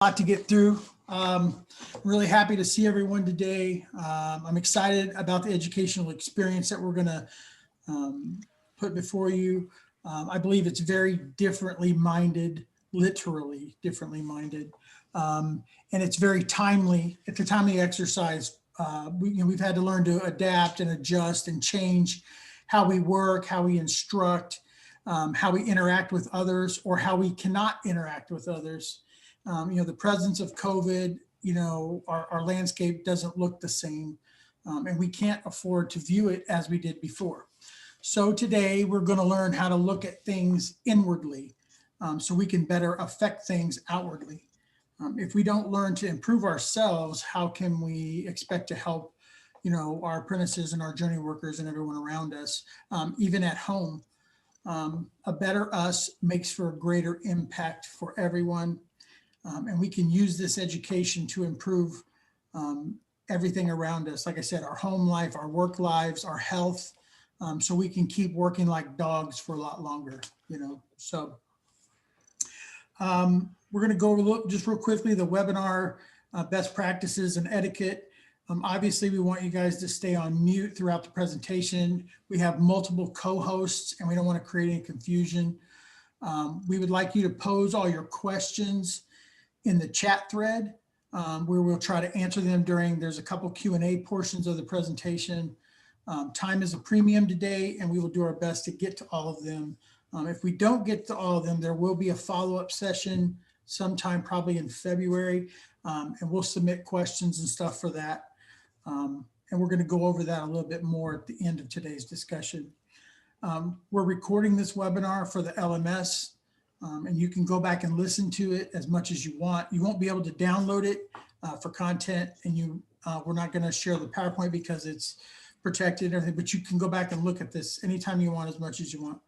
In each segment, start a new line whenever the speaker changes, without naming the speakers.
lot to get through. Really happy to see everyone today. I'm excited about the educational experience that we're going to put before you. I believe it's very differently minded, literally differently minded, and it's very timely. It's a timely exercise. We've had to learn to adapt and adjust and change how we work, how we instruct, how we interact with others, or how we cannot interact with others. The presence of COVID, our landscape doesn't look the same, and we can't afford to view it as we did before. So today we're going to learn how to look at things inwardly, so we can better affect things outwardly. If we don't learn to improve ourselves, how can we expect to help, our apprentices and our journey workers and everyone around us, even at home? A better us makes for a greater impact for everyone. And we can use this education to improve everything around us. Like I said, our home life, our work lives, our health, so we can keep working like dogs for a lot longer, So we're going to go over just real quickly the webinar best practices and etiquette. Obviously, we want you guys to stay on mute throughout the presentation. We have multiple co-hosts and we don't want to create any confusion. We would like you to pose all your questions in the chat thread, where we'll try to answer them there's a couple Q&A portions of the presentation. Time is a premium today, and we will do our best to get to all of them. If we don't get to all of them, there will be a follow-up session sometime probably in February, and we'll submit questions and stuff for that. And we're going to go over that a little bit more at the end of today's discussion. We're recording this webinar for the LMS. And you can go back and listen to it as much as you want. You won't be able to download it for content, and we're not going to share the PowerPoint because it's protected and everything, but you can go back and look at this anytime you want, as much as you want.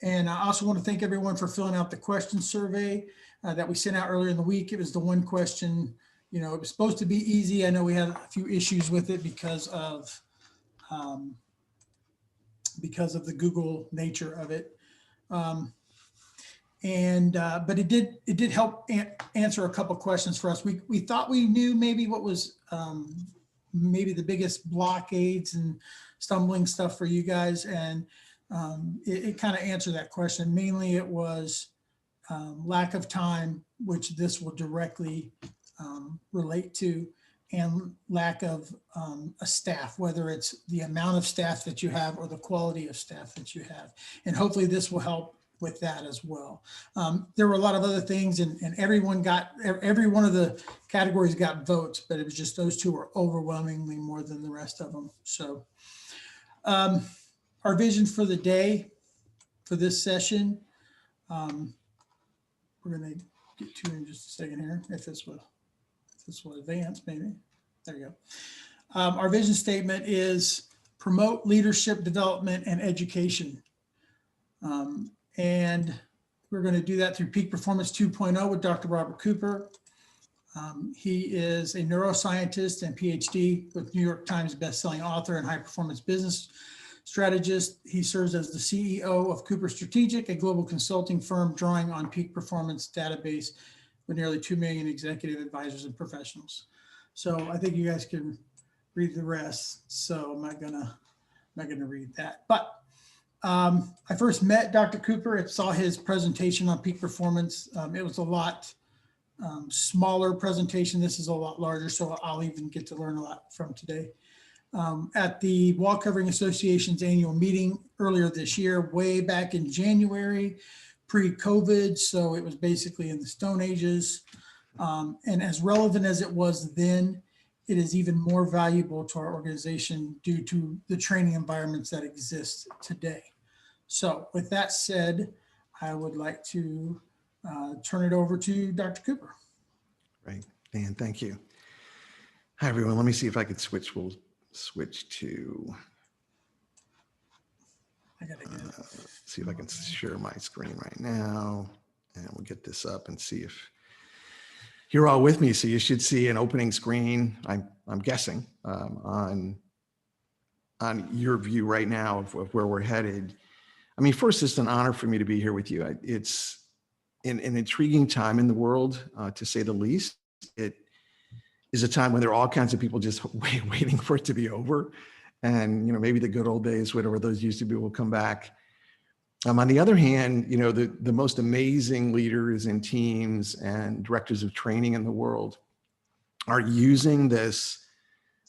And I also want to thank everyone for filling out the question survey that we sent out earlier in the week. It was the one question, it was supposed to be easy. I know we had a few issues with it because of the Google nature of it. But it did help answer a couple questions for us. We thought we knew maybe what was maybe the biggest blockades and stumbling stuff for you guys, and it kind of answered that question. Mainly it was lack of time, which this will directly relate to, and lack of a staff, whether it's the amount of staff that you have or the quality of staff that you have. And hopefully this will help with that as well. There were a lot of other things, and every one of the categories got votes, but it was just those two were overwhelmingly more than the rest of them. So our vision for the day for this session, we're going to get to in just a second here, if this will advance, maybe. There you go. Our vision statement is promote leadership development and education. And we're going to do that through Peak Performance 2.0 with Dr. Robert Cooper. He is a neuroscientist and PhD with New York Times bestselling author and high performance business strategist. He serves as the CEO of Cooper Strategic, a global consulting firm drawing on peak performance database with nearly 2 million executive advisors and professionals. So I think you guys can read the rest. So I'm not gonna read that. But I first met Dr. Cooper and saw his presentation on peak performance. It was a lot smaller presentation. This is a lot larger, so I'll even get to learn a lot from today. At the Wall Covering Association's annual meeting earlier this year, way back in January, pre-COVID, so it was basically in the Stone Ages. And as relevant as it was then, it is even more valuable to our organization due to the training environments that exist today. So with that said, I would like to turn it over to Dr. Cooper.
Right, Dan, thank you. Hi, everyone. Let me see if I can switch. We'll switch to, see if I can share my screen right now. And we'll get this up and see if you're all with me. So you should see an opening screen, I'm guessing, on your view right now of where we're headed. I mean, first, it's an honor for me to be here with you. an intriguing time in the world, to say the least. It is a time when there are all kinds of people just waiting for it to be over. And, maybe the good old days, whatever those used to be, will come back. On the other hand, the most amazing leaders and teams and directors of training in the world are using this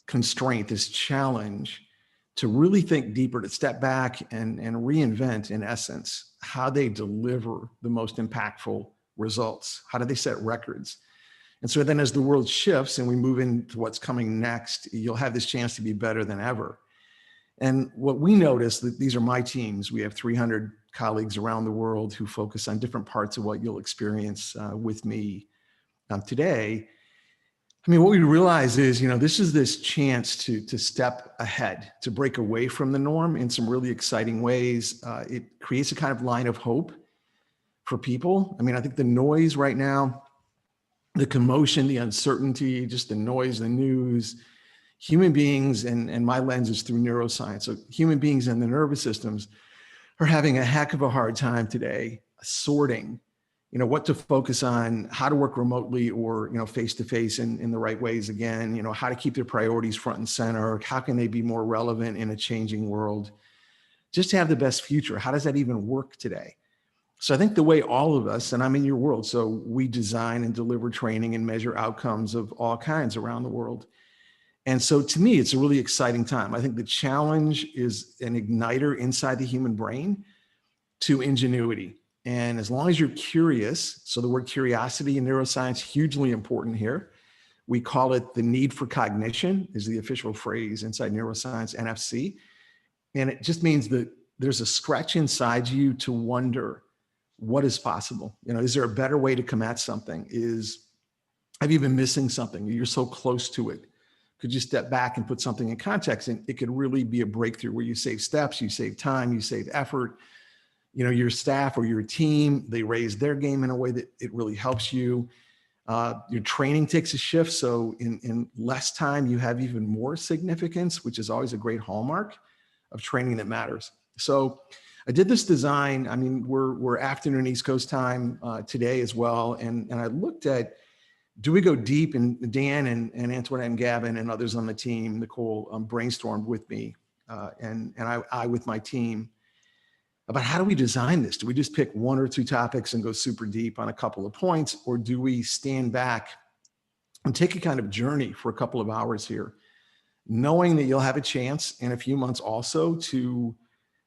constraint, this challenge, to really think deeper, to step back and reinvent, in essence, how they deliver the most impactful results. How do they set records? And so then as the world shifts and we move into what's coming next, you'll have this chance to be better than ever. And what we notice, that these are my teams. We have 300 colleagues around the world who focus on different parts of what you'll experience with me today. I mean, what we realize is, this is this chance to step ahead, to break away from the norm in some really exciting ways. It creates a kind of line of hope for people. I mean, I think the noise right now, the commotion, the uncertainty, just the noise, the news, human beings, and my lens is through neuroscience. So human beings and the nervous systems are having a heck of a hard time today sorting, what to focus on, how to work remotely or, face-to-face in the right ways again, how to keep their priorities front and center, how can they be more relevant in a changing world, just to have the best future. How does that even work today? So I think the way all of us, and I'm in your world, so we design and deliver training and measure outcomes of all kinds around the world. And so to me, it's a really exciting time. I think the challenge is an igniter inside the human brain to ingenuity. And as long as you're curious, so the word curiosity in neuroscience, hugely important here. We call it the need for cognition, is the official phrase inside neuroscience, NFC. And it just means that there's a scratch inside you to wonder what is possible. Is there a better way to come at something? Have you been missing something? You're so close to it. Could you step back and put something in context? And it could really be a breakthrough where you save steps, you save time, you save effort. Your staff or your team, they raise their game in a way that it really helps you. Your training takes a shift. So in less time, you have even more significance, which is always a great hallmark of training that matters. So I did this design. I mean, we're afternoon East Coast time today as well. And I looked at, do we go deep? And Dan and Antoinette and Gavin and others on the team, Nicole, brainstormed with me and I with my team about how do we design this? Do we just pick one or two topics and go super deep on a couple of points? Or do we stand back and take a kind of journey for a couple of hours here, knowing that you'll have a chance in a few months also to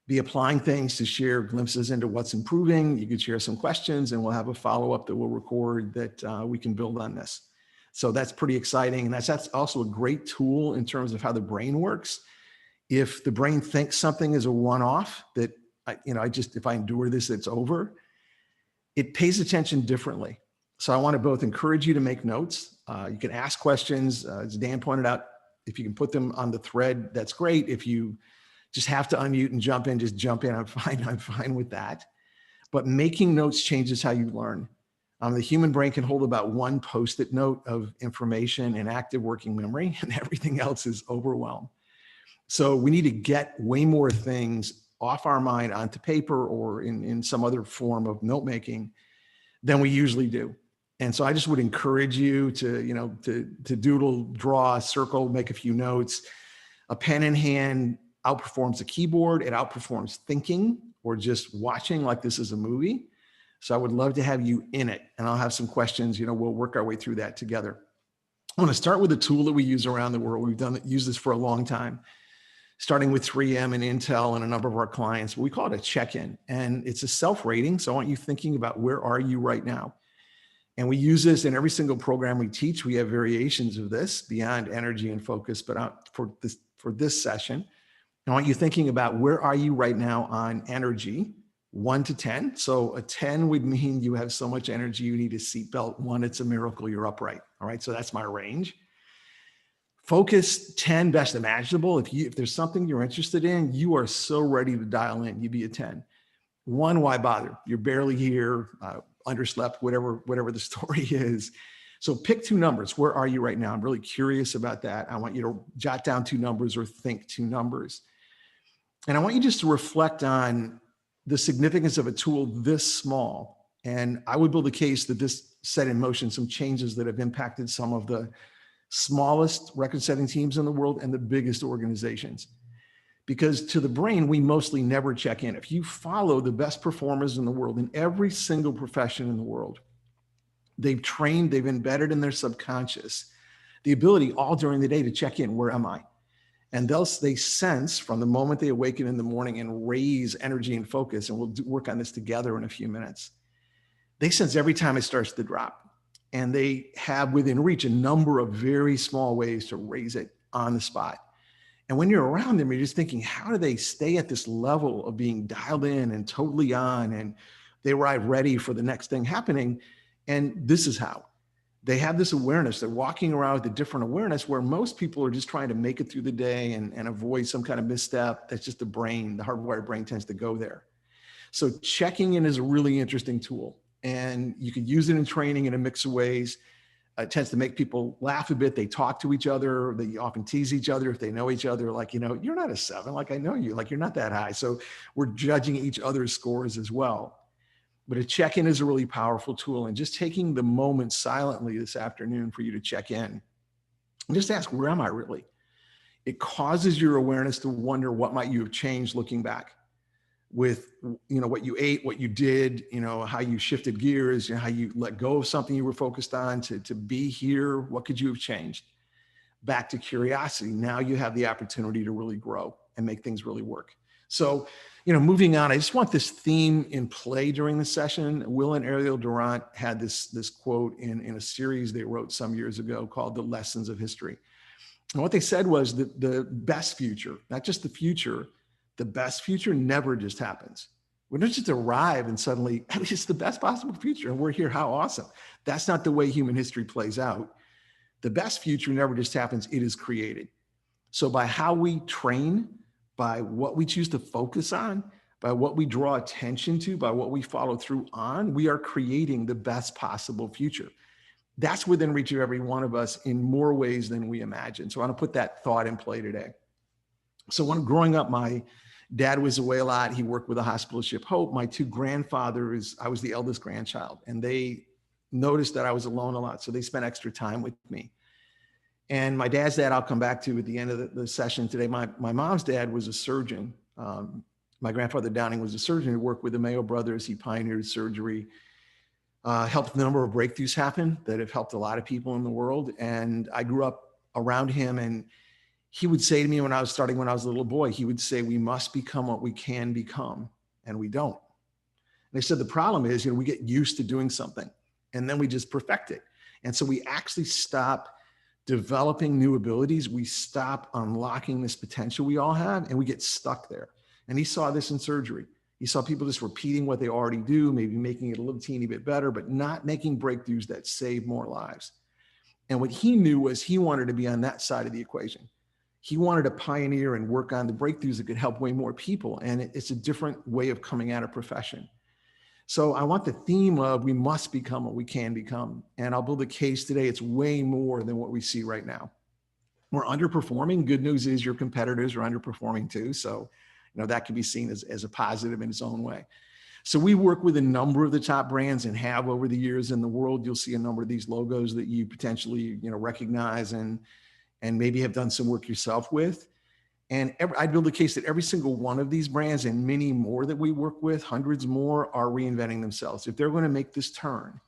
be applying things, to share glimpses into what's improving. You could share some questions and we'll have a follow-up that we'll record that we can build on this. So that's pretty exciting. And that's also a great tool in terms of how the brain works. If the brain thinks something is a one-off, that if I endure this, it's over, it pays attention differently. So I want to both encourage you to make notes. You can ask questions. As Dan pointed out, if you can put them on the thread, that's great. If you just have to unmute and jump in, just jump in. I'm fine with that. But making notes changes how you learn. The human brain can hold about one Post-it note of information in active working memory, and everything else is overwhelmed. So we need to get way more things off our mind onto paper or in some other form of note making than we usually do. And so I just would encourage you to doodle, draw, circle, make a few notes. A pen in hand outperforms a keyboard. It outperforms thinking or just watching like this is a movie. So I would love to have you in it. And I'll have some questions. We'll work our way through that together. I want to start with a tool that we use around the world. We've used this for a long time, starting with 3M and Intel and a number of our clients. We call it a check-in, and it's a self-rating. So I want you thinking about, where are you right now? And we use this in every single program we teach. We have variations of this beyond energy and focus, but for this session, I want you thinking about, where are you right now on energy, 1 to 10. So a 10 would mean you have so much energy, you need a seatbelt. 1, it's a miracle you're upright. All right, so that's my range. Focus, 10, best imaginable. If there's something you're interested in, you are so ready to dial in, you'd be a 10. 1, why bother? You're barely here, underslept, whatever the story is. So pick 2 numbers. Where are you right now? I'm really curious about that. I want you to jot down 2 numbers or think 2 numbers. And I want you just to reflect on the significance of a tool this small And I would build a case that this set in motion some changes that have impacted some of the smallest record-setting teams in the world and the biggest organizations. Because to the brain, we mostly never check in. If you follow the best performers in the world, in every single profession in the world, they've trained, they've embedded in their subconscious the ability all during the day to check in, where am I? And they sense from the moment they awaken in the morning and raise energy and focus, and we'll work on this together in a few minutes. They sense every time it starts to drop. And they have within reach a number of very small ways to raise it on the spot. And when you're around them, you're just thinking, how do they stay at this level of being dialed in and totally on, and they arrive ready for the next thing happening? And this is how. They have this awareness. They're walking around with a different awareness, where most people are just trying to make it through the day and avoid some kind of misstep. That's just the brain. The hardwired brain tends to go there. So checking in is a really interesting tool, and you could use it in training in a mix of ways. It tends to make people laugh a bit. They talk to each other. They often tease each other if they know each other. Like, you're not a 7. Like, I know you. Like, you're not that high. So we're judging each other's scores as well. But a check-in is a really powerful tool. And just taking the moment silently this afternoon for you to check in and just ask, where am I really? It causes your awareness to wonder, what might you have changed looking back with, what you ate, what you did, how you shifted gears, how you let go of something you were focused on to be here. What could you have changed? Back to curiosity. Now you have the opportunity to really grow and make things really work. So, moving on, I just want this theme in play during the session. Will and Ariel Durant had this quote in a series they wrote some years ago called The Lessons of History. And what they said was that the best future, not just the future, the best future never just happens. We don't just arrive and suddenly, it's the best possible future and we're here, how awesome. That's not the way human history plays out. The best future never just happens, it is created. So by how we train, by what we choose to focus on, by what we draw attention to, by what we follow through on, we are creating the best possible future. That's within reach of every one of us in more ways than we imagine. So I want to put that thought in play today. So when growing up, my dad was away a lot. He worked with a hospital ship Hope. My 2 grandfathers, I was the eldest grandchild, and they noticed that I was alone a lot. So they spent extra time with me. And my dad's dad, I'll come back to at the end of the session today. My mom's dad was a surgeon. My grandfather Downing was a surgeon who worked with the Mayo brothers. He pioneered surgery, helped a number of breakthroughs happen that have helped a lot of people in the world. And I grew up around him, and he would say to me when I was a little boy, he would say, we must become what we can become, and we don't. And they said the problem is, we get used to doing something and then we just perfect it. And so we actually stop developing new abilities. We stop unlocking this potential we all have, and we get stuck there. And he saw this in surgery. He saw people just repeating what they already do, maybe making it a little teeny bit better, but not making breakthroughs that save more lives. And what he knew was he wanted to be on that side of the equation. He wanted to pioneer and work on the breakthroughs that could help way more people. And it's a different way of coming at a profession. So I want the theme of we must become what we can become. And I'll build a case today. It's way more than what we see right now. We're underperforming. Good news is your competitors are underperforming too. So, that can be seen as a positive in its own way. So we work with a number of the top brands and have over the years in the world. You'll see a number of these logos that you potentially, recognize and maybe have done some work yourself with. And I'd build a case that every single one of these brands and many more that we work with, hundreds more, are reinventing themselves. If they're going to make this turn,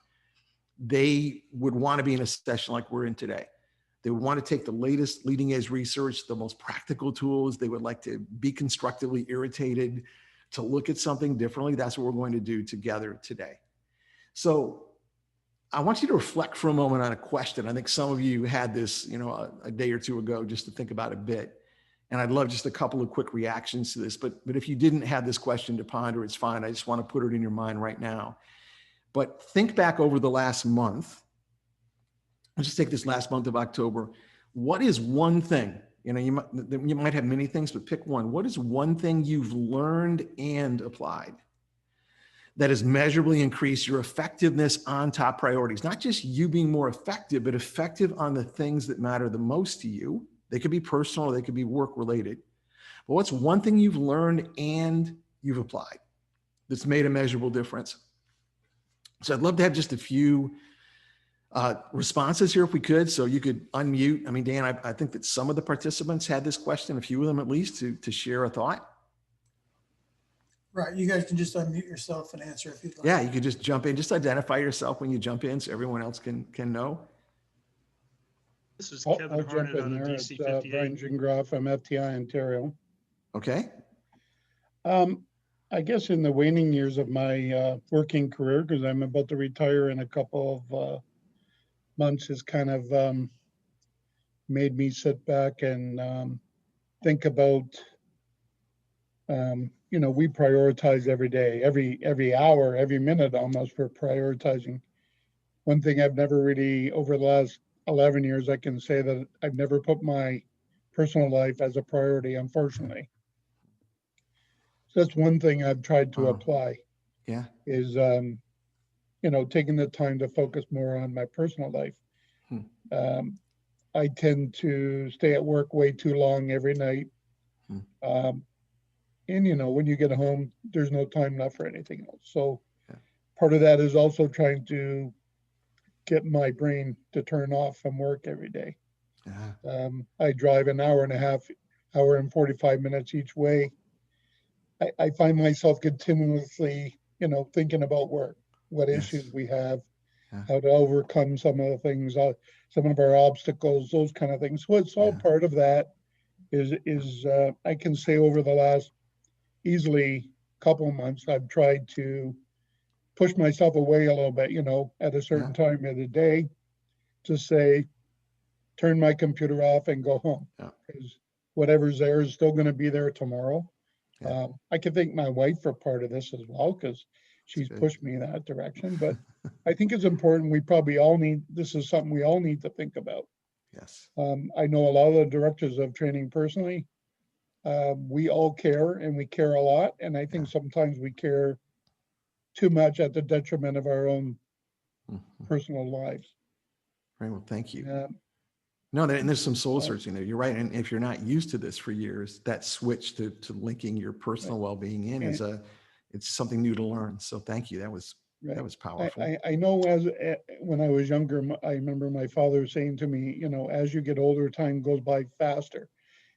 they would want to be in a session like we're in today. They would want to take the latest leading edge research, the most practical tools. They would like to be constructively irritated, to look at something differently. That's what we're going to do together today. So I want you to reflect for a moment on a question. I think some of you had this, a day or two ago, just to think about a bit. And I'd love just a couple of quick reactions to this, but if you didn't have this question to ponder, it's fine. I just want to put it in your mind right now. But think back over the last month. Let's just take this last month of October. What is one thing, you might have many things, but pick one. What is one thing you've learned and applied that has measurably increased your effectiveness on top priorities? Not just you being more effective, but effective on the things that matter the most to you. They could be personal, or they could be work related. But what's one thing you've learned and you've applied that's made a measurable difference? So I'd love to have just a few responses here if we could. So you could unmute. I mean, Dan, I think that some of the participants had this question, a few of them at least, to share a thought.
Right. You guys can just unmute yourself and answer if you'd like.
Yeah, you could just jump in. Just identify yourself when you jump in so everyone else can know.
This is
I'll
Kevin
jump
Harnett
in
out of
there. It's
DC
Brian
58.
Gingroff. I'm FTI Ontario.
Okay.
I guess in the waning years of my working career, because I'm about to retire in a couple of months, has kind of made me sit back and think about, we prioritize every day, every hour, every minute almost, we're prioritizing. One thing I've never really, over the last 11 years, I can say that I've never put my personal life as a priority, unfortunately. So that's one thing I've tried to apply.
Yeah.
Is, taking the time to focus more on my personal life. I tend to stay at work way too long every night. And, when you get home, there's no time left for anything else. So part of that is also trying to get my brain to turn off from work every day. I drive an hour and a half, hour and 45 minutes each way. I find myself continuously, thinking about work, what issues we have, how to overcome some of the things, some of our obstacles, those kind of things. So it's all part of that is I can say over the last easily couple of months, I've tried to push myself away a little bit, at a certain time of the day to say, turn my computer off and go home. Because whatever's there is still going to be there tomorrow. I can thank my wife for part of this as well, because she's pushed me in that direction. But I think it's important. We probably all this is something we all need to think about.
Yes.
I know a lot of the directors of training personally. We all care, and we care a lot. And I think sometimes we care too much at the detriment of our own personal lives.
Right. Well, thank you. No, and there's some soul searching there. You're right. And if you're not used to this for years, that switch to linking your personal well-being in it's something new to learn. So thank you. That was powerful.
I know when I was younger, I remember my father saying to me, as you get older, time goes by faster.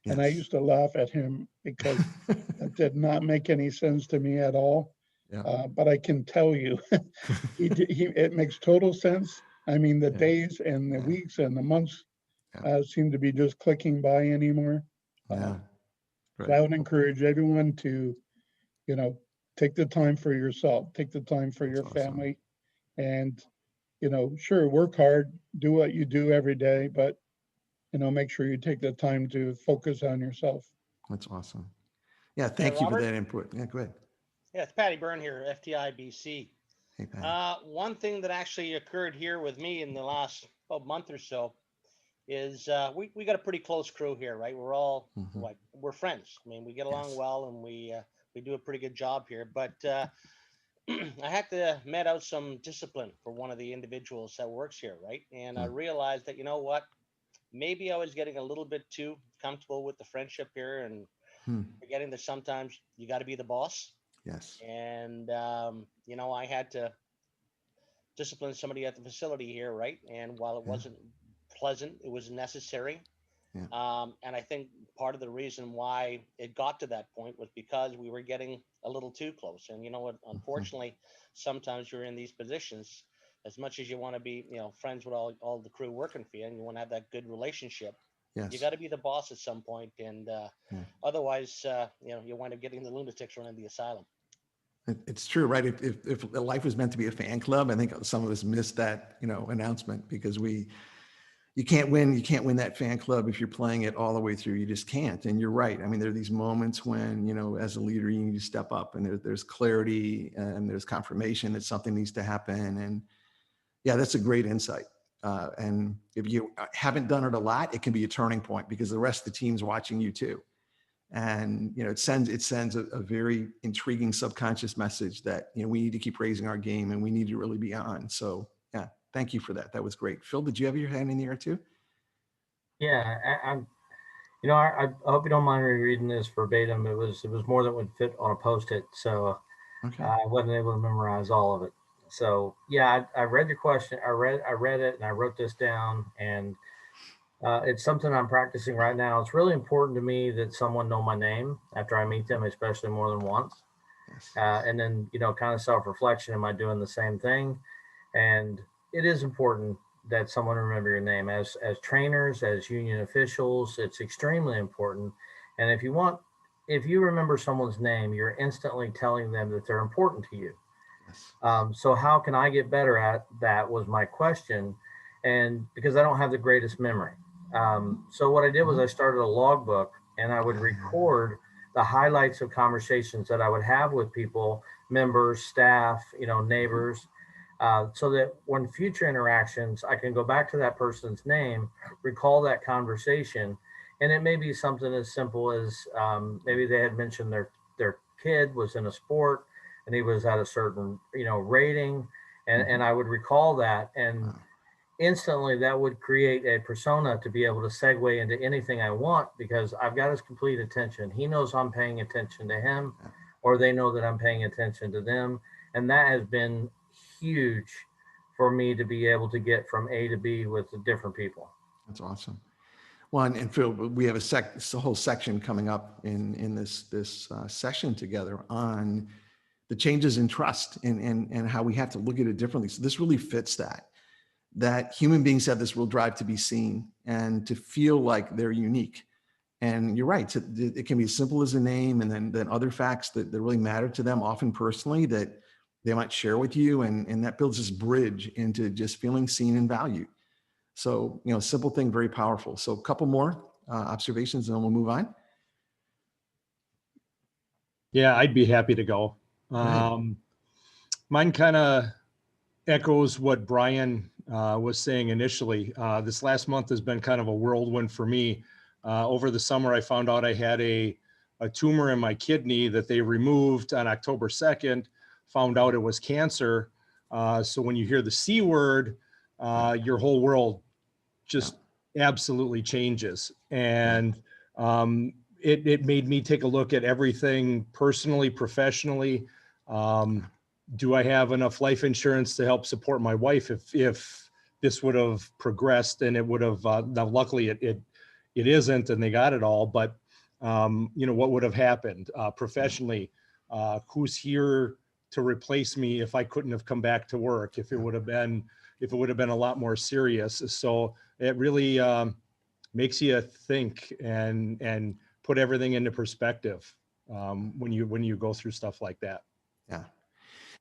Yes. And I used to laugh at him because that did not make any sense to me at all. Yeah. But I can tell you, it makes total sense. I mean, the days and the weeks and the months seem to be just clicking by anymore. Right. So I would encourage everyone to, take the time for yourself, take the time for your family, and, sure, work hard, do what you do every day, but, make sure you take the time to focus on yourself.
That's awesome. Yeah, thank you for that input. Yeah, go ahead.
Yeah, it's Patty Byrne here, FTI BC.
Hey, Patty.
One thing that actually occurred here with me in the last month or so is we got a pretty close crew here, right? We're all we're friends. I mean, we get along well, and we do a pretty good job here. But I had to met out some discipline for one of the individuals that works here, right? And I realized that, maybe I was getting a little bit too comfortable with the friendship here and forgetting that sometimes you got to be the boss.
Yes.
And, I had to discipline somebody at the facility here, right? And while it wasn't pleasant, it was necessary. Yeah. And I think part of the reason why it got to that point was because we were getting a little too close. And unfortunately, sometimes you're in these positions, as much as you want to be, friends with all the crew working for you, and you want to have that good relationship. Yes. You got to be the boss at some point, and otherwise, you wind up getting the lunatics running the asylum.
It's true, right? If life was meant to be a fan club, I think some of us missed that, announcement, because you can't win that fan club if you're playing it all the way through. You just can't. And you're right. I mean, there are these moments when, as a leader, you need to step up, and there's clarity and there's confirmation that something needs to happen. And yeah, that's a great insight. And if you haven't done it a lot, it can be a turning point, because the rest of the team's watching you too. And, it sends a very intriguing subconscious message that, we need to keep raising our game, and we need to really be on. So yeah, thank you for that. That was great. Phil, did you have your hand in the air too?
Yeah, I hope you don't mind me reading this verbatim. It was more than would fit on a Post-it, so okay. I wasn't able to memorize all of it. So yeah, I read your question. I read it and I wrote this down, and it's something I'm practicing right now. It's really important to me that someone know my name after I meet them, especially more than once.
Yes.
And then, kind of self-reflection. Am I doing the same thing? And it is important that someone remember your name. As trainers, as union officials, it's extremely important. And if you remember someone's name, you're instantly telling them that they're important to you.
Yes.
So how can I get better at that was my question. And because I don't have the greatest memory. So what I did was I started a logbook, and I would record the highlights of conversations that I would have with people, members, staff, neighbors, so that when future interactions, I can go back to that person's name, recall that conversation. And it may be something as simple as maybe they had mentioned their kid was in a sport and he was at a certain, rating. And I would recall that, and instantly that would create a persona to be able to segue into anything I want, because I've got his complete attention. He knows I'm paying attention to him, or they know that I'm paying attention to them. And that has been huge for me to be able to get from A to B with the different people.
That's awesome. Well, and Phil, we have a whole section coming up in this session together on the changes in trust and how we have to look at it differently. So this really fits that human beings have this real drive to be seen and to feel like they're unique. And you're right, it can be as simple as a name, and then other facts that really matter to them, often personally, that they might share with you. And that builds this bridge into just feeling seen and valued. So, simple thing, very powerful. So a couple more observations and then we'll move on.
Yeah, I'd be happy to go. Mine kind of echoes what Brian was saying initially. This last month has been kind of a whirlwind for me. Over the summer, I found out I had a tumor in my kidney that they removed on October 2nd, found out it was cancer. So when you hear the C word, your whole world just absolutely changes. And it made me take a look at everything personally, professionally. Do I have enough life insurance to help support my wife if this would have progressed? And it would have, now luckily it isn't, and they got it all, but what would have happened professionally? Who's here to replace me if I couldn't have come back to work, if it would have been a lot more serious? So it really makes you think and put everything into perspective when you go through stuff like that.
Yeah.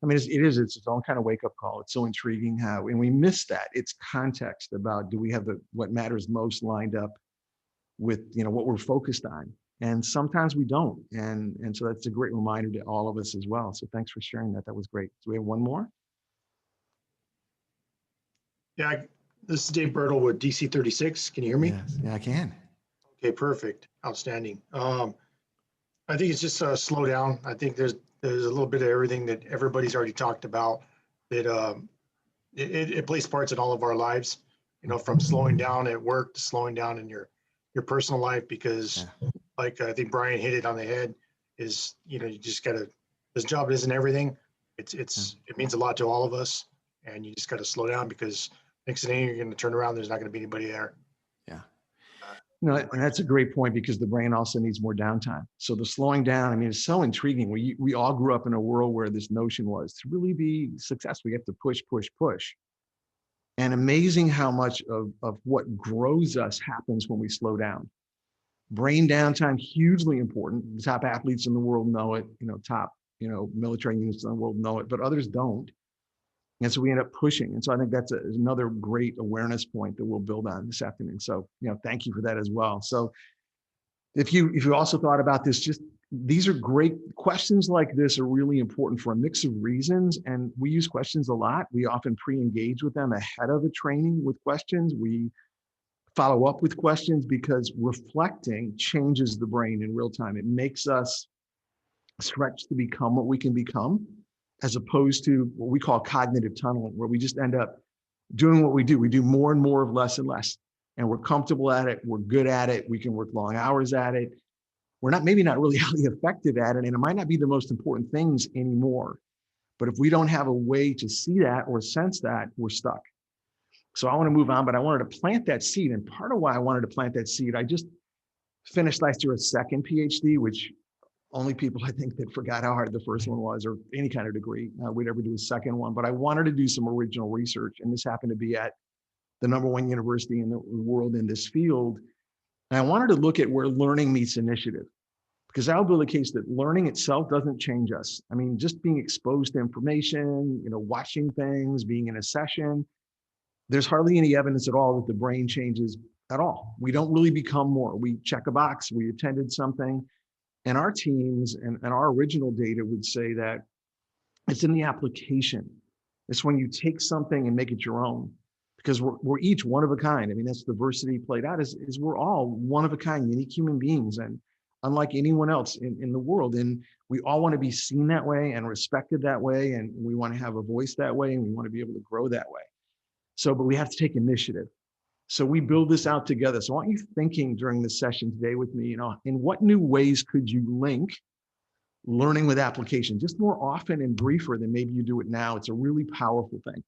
I mean, it's its own kind of wake up call. It's so intriguing how, and we miss that. It's context about, do we have what matters most lined up with, what we're focused on? And sometimes we don't. And so that's a great reminder to all of us as well. So thanks for sharing that. That was great. Do we have one more?
Yeah, this is Dave Bertle with DC 36. Can you hear me?
Yes. Yeah, I can. Okay,
perfect. Outstanding. I think it's just slow down. I think there's a little bit of everything that everybody's already talked about, that it plays parts in all of our lives, from slowing down at work to slowing down in your personal life, because like I think Brian hit it on the head, is, you just gotta, this job isn't everything. It means a lot to all of us, and you just gotta slow down, because next thing you're gonna turn around, there's not gonna be anybody there.
Yeah. No, and that's a great point, because the brain also needs more downtime. So the slowing down, I mean, it's so intriguing. We all grew up in a world where this notion was, to really be successful, you have to push, push, push. And amazing how much of what grows us happens when we slow down. Brain downtime, hugely important. The top athletes in the world know it, top, military units in the world know it, but others don't. And so we end up pushing. And so I think that's another great awareness point that we'll build on this afternoon. So, thank you for that as well. So if you also thought about this, these are great questions. Like this are really important for a mix of reasons. And we use questions a lot. We often pre-engage with them ahead of a training with questions. We follow up with questions, because reflecting changes the brain in real time. It makes us stretch to become what we can become, as opposed to what we call cognitive tunneling, where we just end up doing what we do. We do more and more of less and less, and we're comfortable at it. We're good at it. We can work long hours at it. We're maybe not really highly effective at it, and it might not be the most important things anymore. But if we don't have a way to see that or sense that, we're stuck. So I want to move on, but I wanted to plant that seed. And part of why I wanted to plant that seed, I just finished last year a second PhD, which only people I think that forgot how hard the first one was, or any kind of degree, would ever do a second one. But I wanted to do some original research, and this happened to be at the #1 university in the world in this field. And I wanted to look at where learning meets initiative, because I'll build a case that learning itself doesn't change us. I mean, just being exposed to information, watching things, being in a session, there's hardly any evidence at all that the brain changes at all. We don't really become more. We check a box, we attended something, and our teams and our original data would say that it's in the application. It's when you take something and make it your own, because we're each one of a kind. I mean, that's diversity played out, is we're all one of a kind, unique human beings, and unlike anyone else in the world. And we all want to be seen that way and respected that way. And we want to have a voice that way, and we want to be able to grow that way. So, but we have to take initiative. So we build this out together. So I want you thinking during this session today with me, in what new ways could you link learning with application, just more often and briefer than maybe you do it now. It's a really powerful thing.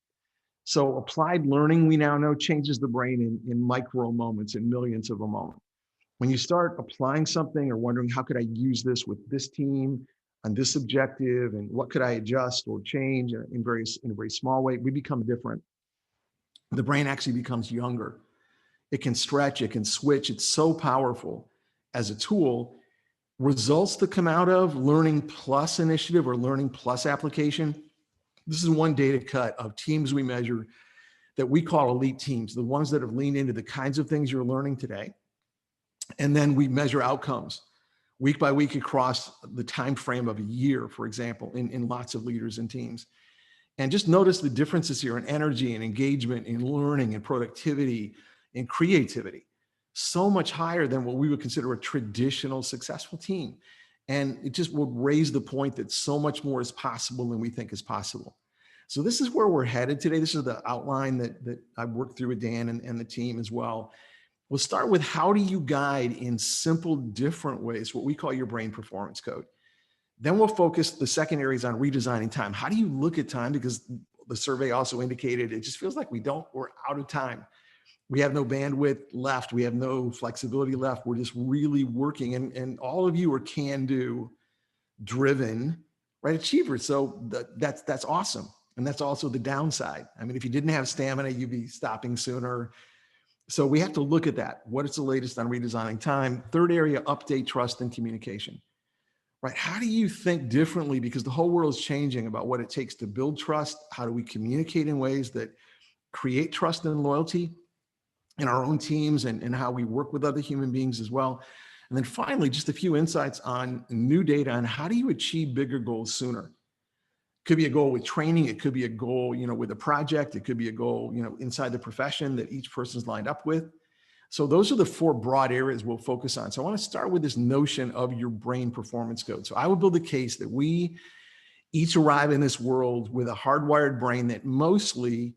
So applied learning, we now know, changes the brain in micro moments, in millionths of a moment. When you start applying something or wondering, how could I use this with this team on this objective, and what could I adjust or change in a very small way, we become different. The brain actually becomes younger. It can stretch, it can switch. It's so powerful as a tool. Results that come out of learning plus initiative or learning plus application. This is one data cut of teams we measure that we call elite teams, the ones that have leaned into the kinds of things you're learning today. And then we measure outcomes week by week across the time frame of a year, for example, in lots of leaders and teams. And just notice the differences here in energy and engagement, in learning and productivity and creativity. So much higher than what we would consider a traditional successful team. And it just will raise the point that so much more is possible than we think is possible. So this is where we're headed today. This is the outline that I've worked through with Dan and the team as well. We'll start with, how do you guide in simple, different ways, what we call your brain performance code. Then we'll focus the second areas on redesigning time. How do you look at time? Because the survey also indicated it just feels like we're out of time. We have no bandwidth left. We have no flexibility left. We're just really working. And all of you are can-do driven, right, achievers. So that's awesome. And that's also the downside. I mean, if you didn't have stamina, you'd be stopping sooner. So we have to look at that. What is the latest on redesigning time? Third area, update, trust, and communication. Right? How do you think differently? Because the whole world is changing about what it takes to build trust. How do we communicate in ways that create trust and loyalty in our own teams, and how we work with other human beings as well? And then finally, just a few insights on new data on how do you achieve bigger goals sooner? Could be a goal with training. It could be a goal, with a project. It could be a goal, inside the profession that each person's lined up with. So those are the 4 broad areas we'll focus on. So I want to start with this notion of your brain performance code. So I would build a case that we each arrive in this world with a hardwired brain that mostly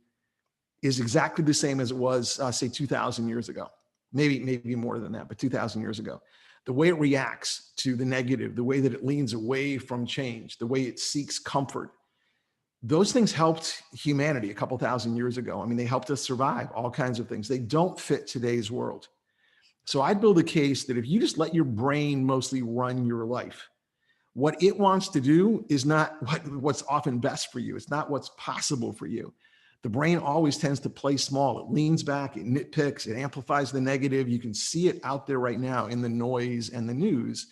is exactly the same as it was, say, 2,000 years ago. Maybe more than that, but 2,000 years ago. The way it reacts to the negative, the way that it leans away from change, the way it seeks comfort. Those things helped humanity a couple thousand years ago. I mean, they helped us survive all kinds of things. They don't fit today's world. So I'd build a case that if you just let your brain mostly run your life, what it wants to do is not what's often best for you. It's not what's possible for you. The brain always tends to play small. It leans back, it nitpicks, it amplifies the negative. You can see it out there right now in the noise and the news.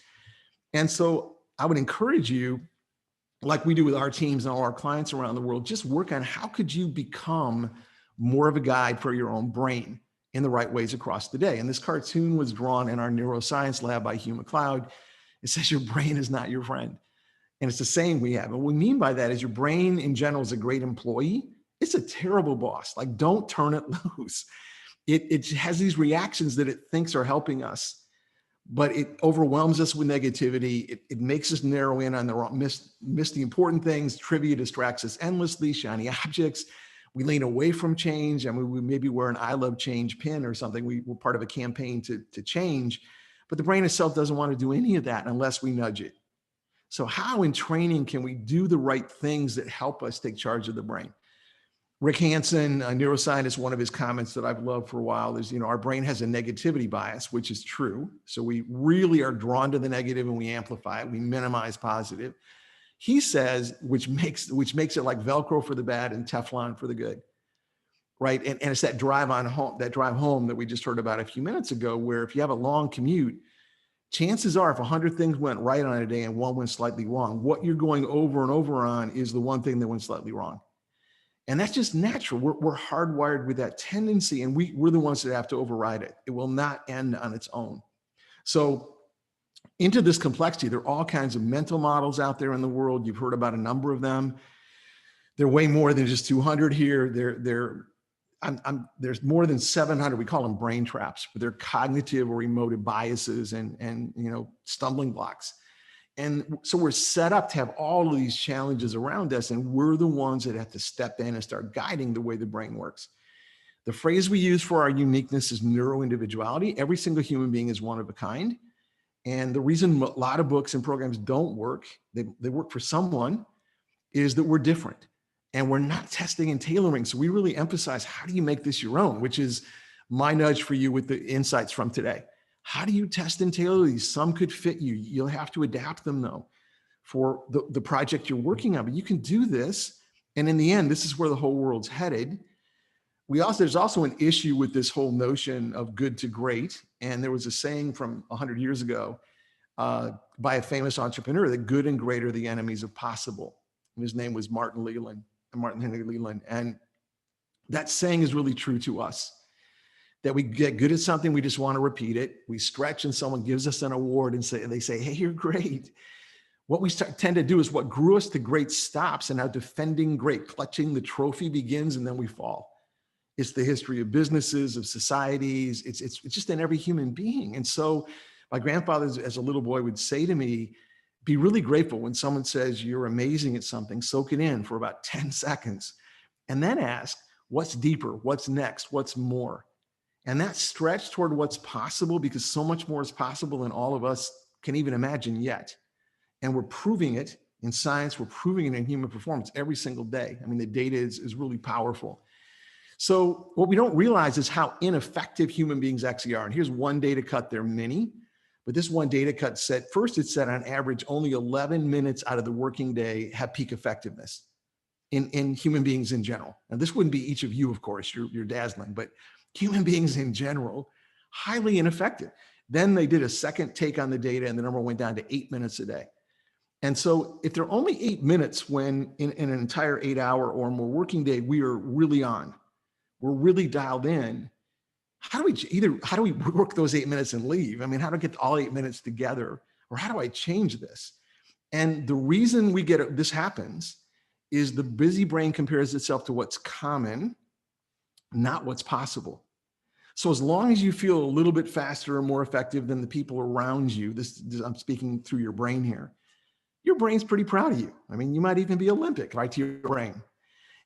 And so I would encourage you, like we do with our teams and all our clients around the world, just work on how could you become more of a guide for your own brain in the right ways across the day. And this cartoon was drawn in our neuroscience lab by Hugh McLeod. It says your brain is not your friend. And it's the saying we have. And what we mean by that is your brain in general is a great employee. It's a terrible boss. Like, don't turn it loose. It has these reactions that it thinks are helping us, but it overwhelms us with negativity. It makes us narrow in on the wrong, miss the important things. Trivia distracts us endlessly, shiny objects. We lean away from change. I mean, we maybe wear an I love change pin or something. We're part of a campaign to change, but the brain itself doesn't want to do any of that unless we nudge it. So how in training can we do the right things that help us take charge of the brain? Rick Hansen, a neuroscientist, one of his comments that I've loved for a while is, our brain has a negativity bias, which is true. So we really are drawn to the negative and we amplify it. We minimize positive. He says, which makes it like Velcro for the bad and Teflon for the good, right? And it's that drive home that we just heard about a few minutes ago, where if you have a long commute, chances are if 100 things went right on a day and one went slightly wrong, what you're going over and over on is the one thing that went slightly wrong. And that's just natural. We're hardwired with that tendency, and we're the ones that have to override it. It will not end on its own. So into this complexity, there are all kinds of mental models out there in the world. You've heard about a number of them. They're way more than just 200 here. There's more than 700. We call them brain traps, but they're cognitive or emotive biases and stumbling blocks. And so we're set up to have all of these challenges around us, and we're the ones that have to step in and start guiding the way the brain works. The phrase we use for our uniqueness is neuroindividuality. Every single human being is one of a kind. And the reason a lot of books and programs don't work, they work for someone, is that we're different and we're not testing and tailoring. So we really emphasize, how do you make this your own, which is my nudge for you with the insights from today. How do you test and tailor these? Some could fit you. You'll have to adapt them though for the project you're working on, but you can do this. And in the end, this is where the whole world's headed. There's also an issue with this whole notion of good to great. And there was a saying from 100 years ago by a famous entrepreneur that good and great are the enemies of possible. And his name was Martin Henry Leland. And that saying is really true to us. That we get good at something, we just want to repeat it. We stretch and someone gives us an award and they say, hey, you're great. What we tend to do is what grew us to great stops, and now defending great, clutching the trophy begins, and then we fall. It's the history of businesses, of societies. It's just in every human being. And so my grandfather, as a little boy, would say to me, be really grateful when someone says you're amazing at something, soak it in for about 10 seconds, and then ask, what's deeper? What's next? What's more? And that stretch toward what's possible, because so much more is possible than all of us can even imagine yet. And we're proving it in science, we're proving it in human performance every single day. I mean, the data is really powerful. So what we don't realize is how ineffective human beings actually are. And here's one data cut, there are many, but this one data cut said, first it said on average, only 11 minutes out of the working day have peak effectiveness in human beings in general. Now this wouldn't be each of you, of course, you're dazzling, but human beings in general, highly ineffective. Then they did a second take on the data and the number went down to 8 minutes a day. And so if they're only 8 minutes when in an entire 8-hour or more working day, we are really on, we're really dialed in. How do we work those 8 minutes and leave? I mean, how do I get all 8 minutes together? Or how do I change this? And the reason this happens is the busy brain compares itself to what's common, not what's possible. So as long as you feel a little bit faster or more effective than the people around you, I'm speaking through your brain here, your brain's pretty proud of you. I mean, you might even be Olympic, right, to your brain.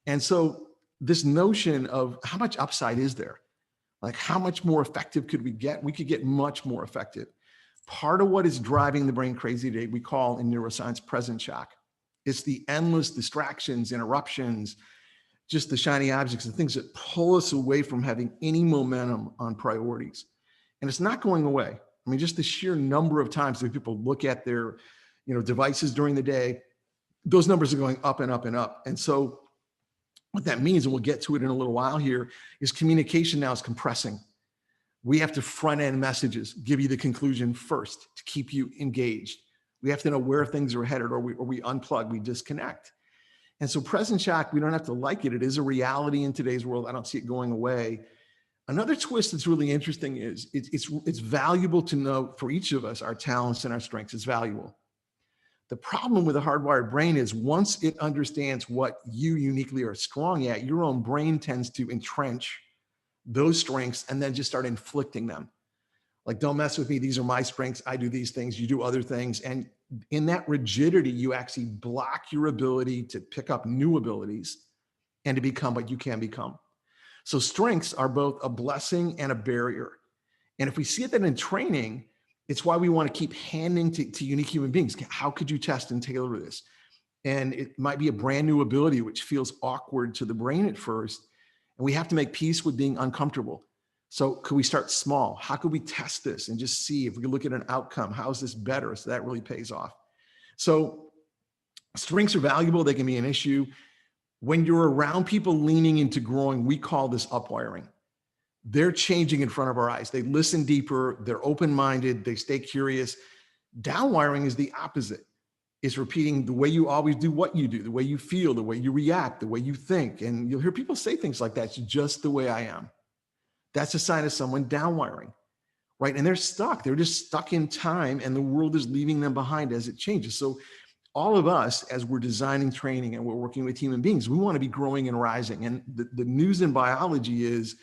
And so this notion of how much upside is there? Like how much more effective could we get? We could get much more effective. Part of what is driving the brain crazy today, we call in neuroscience present shock. It's the endless distractions, interruptions, just the shiny objects, the things that pull us away from having any momentum on priorities. And it's not going away. I mean, just the sheer number of times that people look at their devices during the day, those numbers are going up and up and up. And so what that means, and we'll get to it in a little while here, is communication now is compressing. We have to front end messages, give you the conclusion first to keep you engaged. We have to know where things are headed, or we unplug, we disconnect. And so present shock, we don't have to like it. It is a reality in today's world. I don't see it going away. Another twist that's really interesting is it's valuable to know for each of us, our talents and our strengths is valuable. The problem with a hardwired brain is once it understands what you uniquely are strong at, your own brain tends to entrench those strengths and then just start inflicting them. Like, don't mess with me. These are my strengths. I do these things. You do other things. And in that rigidity, you actually block your ability to pick up new abilities and to become what you can become. So strengths are both a blessing and a barrier. And if we see that in training, It's why we want to keep handing to unique human beings. How could you test and tailor this? And it might be a brand new ability, which feels awkward to the brain at first. And we have to make peace with being uncomfortable. So could we start small? How could we test this and just see if we look at an outcome? How is this better? So that really pays off. So strengths are valuable. They can be an issue. When you're around people leaning into growing, we call this upwiring. They're changing in front of our eyes. They listen deeper. They're open-minded. They stay curious. Downwiring is the opposite. It's repeating the way you always do what you do, the way you feel, the way you react, the way you think. And you'll hear people say things like that. It's just the way I am. That's a sign of someone downwiring, right? And they're stuck. They're just stuck in time, and the world is leaving them behind as it changes. So all of us, as we're designing training and we're working with human beings, we want to be growing and rising. And the news in biology is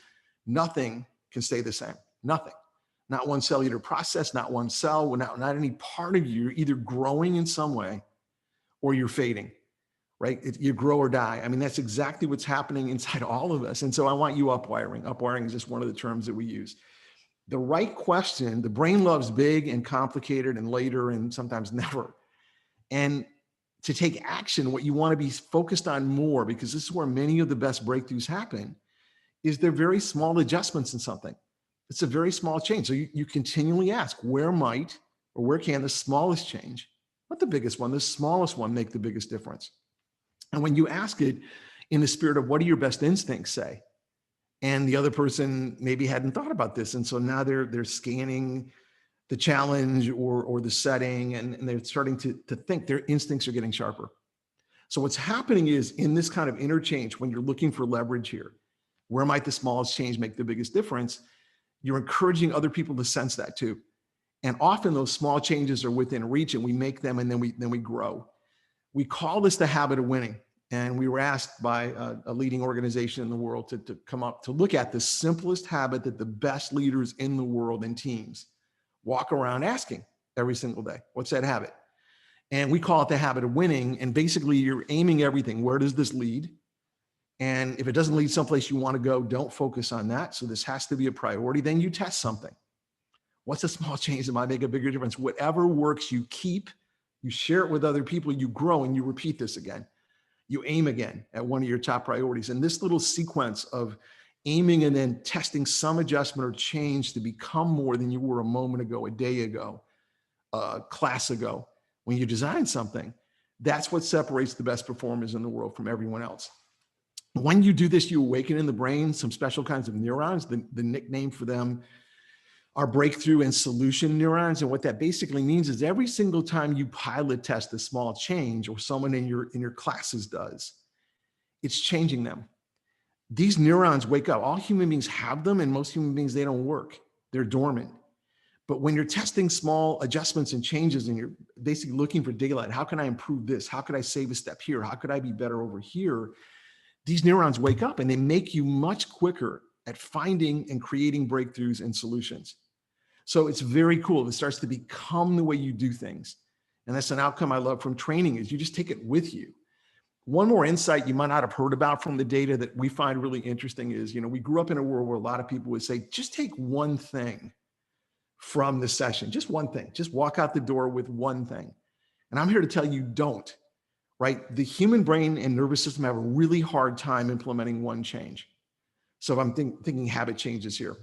nothing can stay the same. Nothing. Not one cellular process, not one cell, not any part of you. You're either growing in some way or you're fading, right? You grow or die. I mean, that's exactly what's happening inside all of us. And so I want you upwiring. Upwiring is just one of the terms that we use. The right question, the brain loves big and complicated and later and sometimes never. And to take action, what you want to be focused on more, because this is where many of the best breakthroughs happen, is they're very small adjustments in something. It's a very small change. So you continually ask, where might or where can the smallest change, not the biggest one, the smallest one make the biggest difference? And when you ask it in the spirit of what do your best instincts say? And the other person maybe hadn't thought about this. And so now they're scanning the challenge or the setting, and they're starting to think. Their instincts are getting sharper. So what's happening is in this kind of interchange, when you're looking for leverage here, where might the smallest change make the biggest difference? You're encouraging other people to sense that too. And often those small changes are within reach, and we make them, and then we grow. We call this the habit of winning. And we were asked by a leading organization in the world to come up to look at the simplest habit that the best leaders in the world and teams walk around asking every single day. What's that habit? And we call it the habit of winning. And basically you're aiming everything. Where does this lead? And if it doesn't lead someplace you want to go, don't focus on that. So this has to be a priority. Then you test something. What's a small change that might make a bigger difference? Whatever works, you keep, you share it with other people, you grow, and you repeat this again. You aim again at one of your top priorities. And this little sequence of aiming and then testing some adjustment or change to become more than you were a moment ago, a day ago, a class ago, when you design something, that's what separates the best performers in the world from everyone else. When you do this, you awaken in the brain some special kinds of neurons. The nickname for them are breakthrough and solution neurons. And what that basically means is every single time you pilot test a small change, or someone in your classes does, it's changing them. These neurons wake up. All human beings have them, and most human beings, they don't work. They're dormant. But when you're testing small adjustments and changes, and you're basically looking for daylight, how can I improve this? How could I save a step here? How could I be better over here? These neurons wake up, and they make you much quicker at finding and creating breakthroughs and solutions. So it's very cool. It starts to become the way you do things. And that's an outcome I love from training, is you just take it with you. One more insight you might not have heard about from the data that we find really interesting is, we grew up in a world where a lot of people would say, just take one thing from the session, just one thing, just walk out the door with one thing. And I'm here to tell you, don't, right? The human brain and nervous system have a really hard time implementing one change. So I'm thinking habit changes here.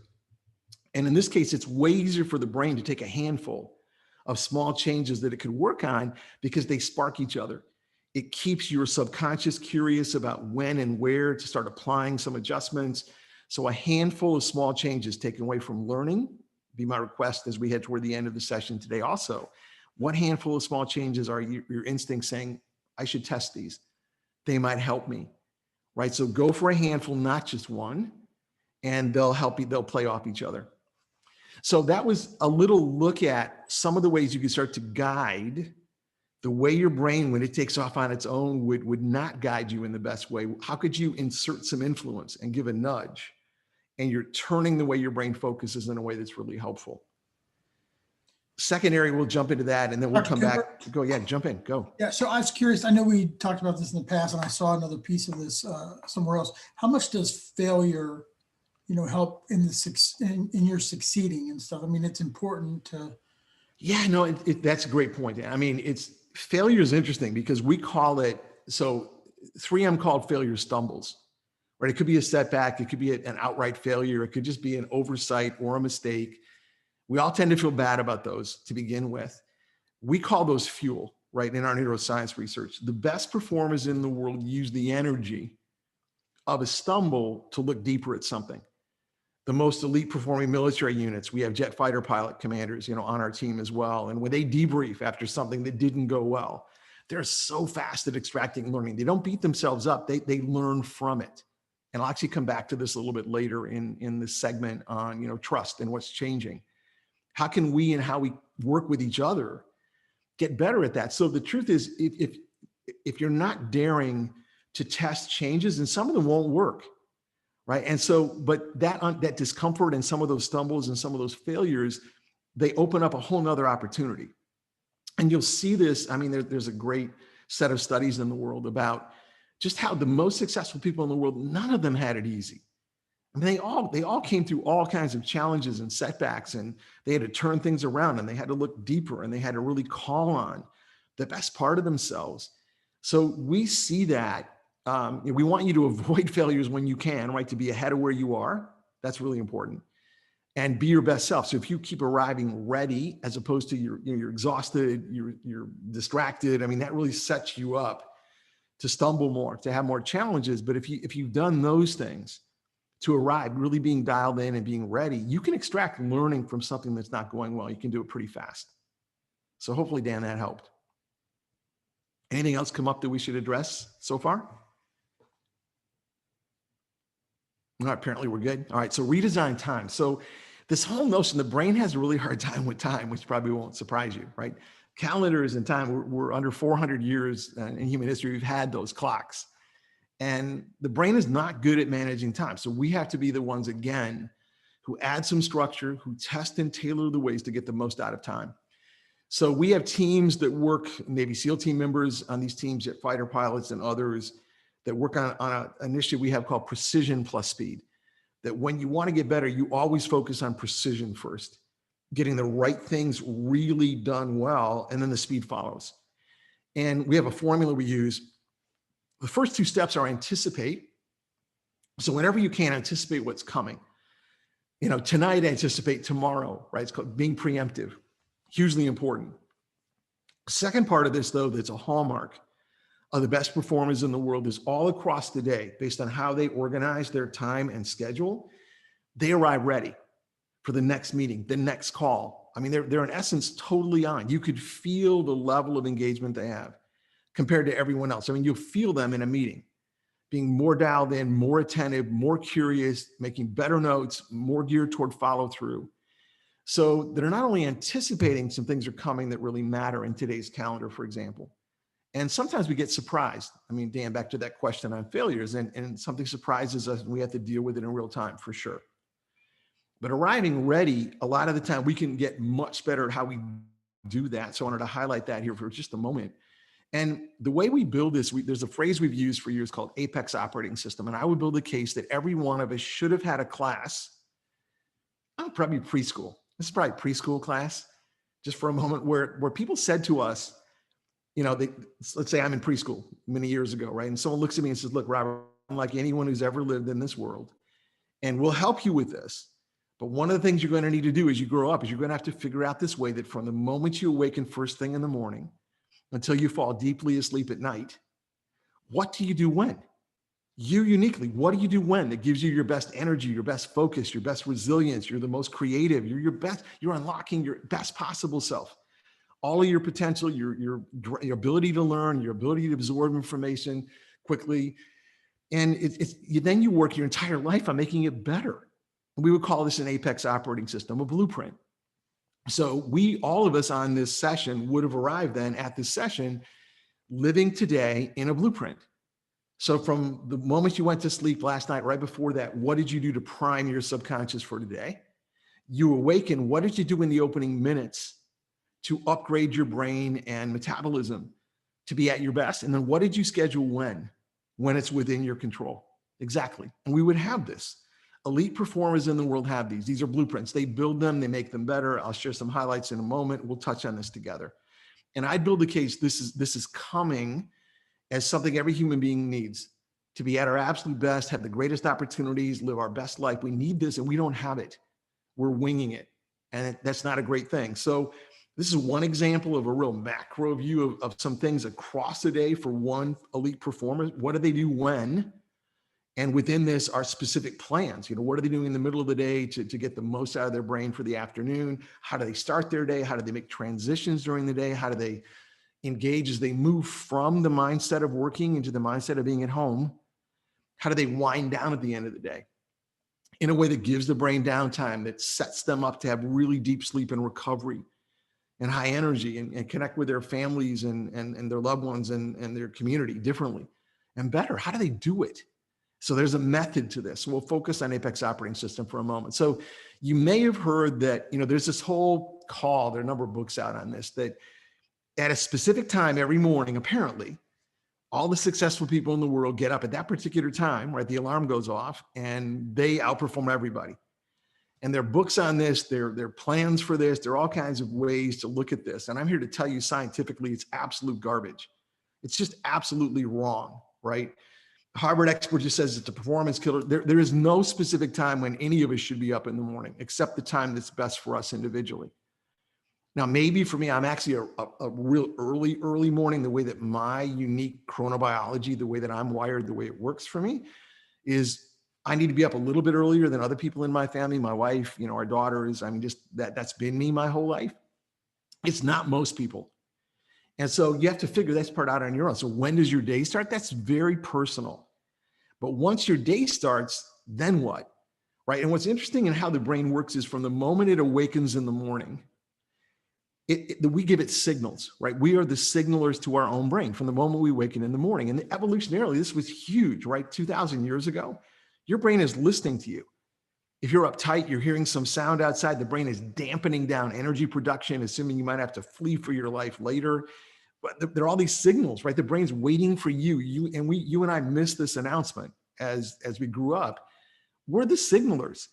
And in this case, it's way easier for the brain to take a handful of small changes that it could work on because they spark each other. It keeps your subconscious curious about when and where to start applying some adjustments. So a handful of small changes taken away from learning, be my request as we head toward the end of the session today also. What handful of small changes are your instincts saying, I should test these? They might help me, right? So go for a handful, not just one, and they'll help you, they'll play off each other. So that was a little look at some of the ways you can start to guide the way your brain, when it takes off on its own, would not guide you in the best way. How could you insert some influence and give a nudge? And you're turning the way your brain focuses in a way that's really helpful. Second area, we'll jump into that, and then we'll come back. Go, yeah, jump in, go.
Yeah, so I was curious. I know we talked about this in the past, and I saw another piece of this somewhere else. How much does failure, help in your succeeding and stuff? I mean, it's important to
Yeah, no, that's a great point. I mean, failure is interesting because we call it, so 3M called failure stumbles, right? It could be a setback. It could be an outright failure. It could just be an oversight or a mistake. We all tend to feel bad about those to begin with. We call those fuel, right? In our neuroscience research, the best performers in the world use the energy of a stumble to look deeper at something. The most elite performing military units, we have jet fighter pilot commanders, on our team as well. And when they debrief after something that didn't go well, they're so fast at extracting learning. They don't beat themselves up. They learn from it. And I'll actually come back to this a little bit later in this segment on, trust and what's changing. How can we and how we work with each other get better at that? So the truth is, if you're not daring to test changes, and some of them won't work, right? And so, but that discomfort and some of those stumbles and some of those failures, they open up a whole nother opportunity. And you'll see this. I mean, there's a great set of studies in the world about just how the most successful people in the world, none of them had it easy. I mean, they all came through all kinds of challenges and setbacks, and they had to turn things around, and they had to look deeper, and they had to really call on the best part of themselves. So we see that. We want you to avoid failures when you can, right? To be ahead of where you are. That's really important. And be your best self. So if you keep arriving ready, as opposed to you're exhausted, you're distracted, I mean, that really sets you up to stumble more, to have more challenges. But if you've done those things, to arrive really being dialed in and being ready, you can extract learning from something that's not going well. You can do it pretty fast. So hopefully, Dan, that helped. Anything else come up that we should address so far? All right, apparently we're good. All right, so redesign time. So this whole notion, the brain has a really hard time with time, which probably won't surprise you, right? Calendars and time, we're under 400 years in human history, we've had those clocks. And the brain is not good at managing time. So we have to be the ones, again, who add some structure, who test and tailor the ways to get the most out of time. So we have teams that work, Navy SEAL team members on these teams, jet fighter pilots and others that work on an initiative we have called Precision Plus Speed. That when you want to get better, you always focus on precision first, getting the right things really done well, and then the speed follows. And we have a formula we use. The first two steps are anticipate. So whenever you can, anticipate what's coming. Tonight, anticipate tomorrow, right? It's called being preemptive, hugely important. Second part of this, though, that's a hallmark of the best performers in the world is all across the day, based on how they organize their time and schedule, they arrive ready for the next meeting, the next call. I mean, they're in essence totally on. You could feel the level of engagement they have compared to everyone else. I mean, you'll feel them in a meeting, being more dialed in, more attentive, more curious, making better notes, more geared toward follow through. So they're not only anticipating some things are coming that really matter in today's calendar, for example. And sometimes we get surprised. I mean, Dan, back to that question on failures, and something surprises us and we have to deal with it in real time, for sure. But arriving ready, a lot of the time we can get much better at how we do that. So I wanted to highlight that here for just a moment. And the way we build this, there's a phrase we've used for years called Apex operating system. And I would build a case that every one of us should have had a class, probably preschool. This is probably preschool class, just for a moment, where people said to us, let's say I'm in preschool many years ago, right? And someone looks at me and says, look, Robert, I'm like anyone who's ever lived in this world, and we'll help you with this. But one of the things you're going to need to do as you grow up is you're going to have to figure out this way that from the moment you awaken first thing in the morning until you fall deeply asleep at night, what do you do when? You uniquely, what do you do when that gives you your best energy, your best focus, your best resilience, you're the most creative, you're your best, you're unlocking your best possible self. All of your potential, your ability to learn, your ability to absorb information quickly. And then you work your entire life on making it better. We would call this an Apex operating system, a blueprint. So all of us on this session would have arrived then at this session living today in a blueprint. So from the moment you went to sleep last night, right before that, what did you do to prime your subconscious for today? You awaken, what did you do in the opening minutes to upgrade your brain and metabolism to be at your best? And then what did you schedule when it's within your control? Exactly. And we would have this. Elite performers in the world have these. These are blueprints. They build them, they make them better. I'll share some highlights in a moment. We'll touch on this together. And I build the case, this is coming as something every human being needs to be at our absolute best, have the greatest opportunities, live our best life. We need this and we don't have it. We're winging it. And that's not a great thing. So this is one example of a real macro view of some things across the day for one elite performer. What do they do when? And within this are specific plans. What are they doing in the middle of the day to get the most out of their brain for the afternoon? How do they start their day? How do they make transitions during the day? How do they engage as they move from the mindset of working into the mindset of being at home? How do they wind down at the end of the day in a way that gives the brain downtime, that sets them up to have really deep sleep and recovery and high energy and connect with their families and their loved ones and their community differently and better? How do they do it? So there's a method to this. So we'll focus on Apex Operating System for a moment. So you may have heard that, there's this whole call, there are a number of books out on this, that at a specific time every morning, apparently, all the successful people in the world get up at that particular time, right? The alarm goes off and they outperform everybody. And there are books on this, there are plans for this, there are all kinds of ways to look at this. And I'm here to tell you scientifically, it's absolute garbage. It's just absolutely wrong, right? Harvard expert just says it's a performance killer. There is no specific time when any of us should be up in the morning, except the time that's best for us individually. Now, maybe for me, I'm actually a real early morning. The way that my unique chronobiology, the way that I'm wired, the way it works for me is I need to be up a little bit earlier than other people in my family, my wife, our daughters. Just that's been me my whole life. It's not most people. And so you have to figure that part out on your own. So when does your day start? That's very personal. But once your day starts, then what? Right? And what's interesting in how the brain works is from the moment it awakens in the morning, we give it signals, right? We are the signalers to our own brain from the moment we awaken in the morning. And evolutionarily, this was huge, right? 2,000 years ago, your brain is listening to you. If you're uptight, you're hearing some sound outside, the brain is dampening down energy production, assuming you might have to flee for your life later. But there are all these signals, right? The brain's waiting for you. You and I missed this announcement as we grew up. We're the signalers.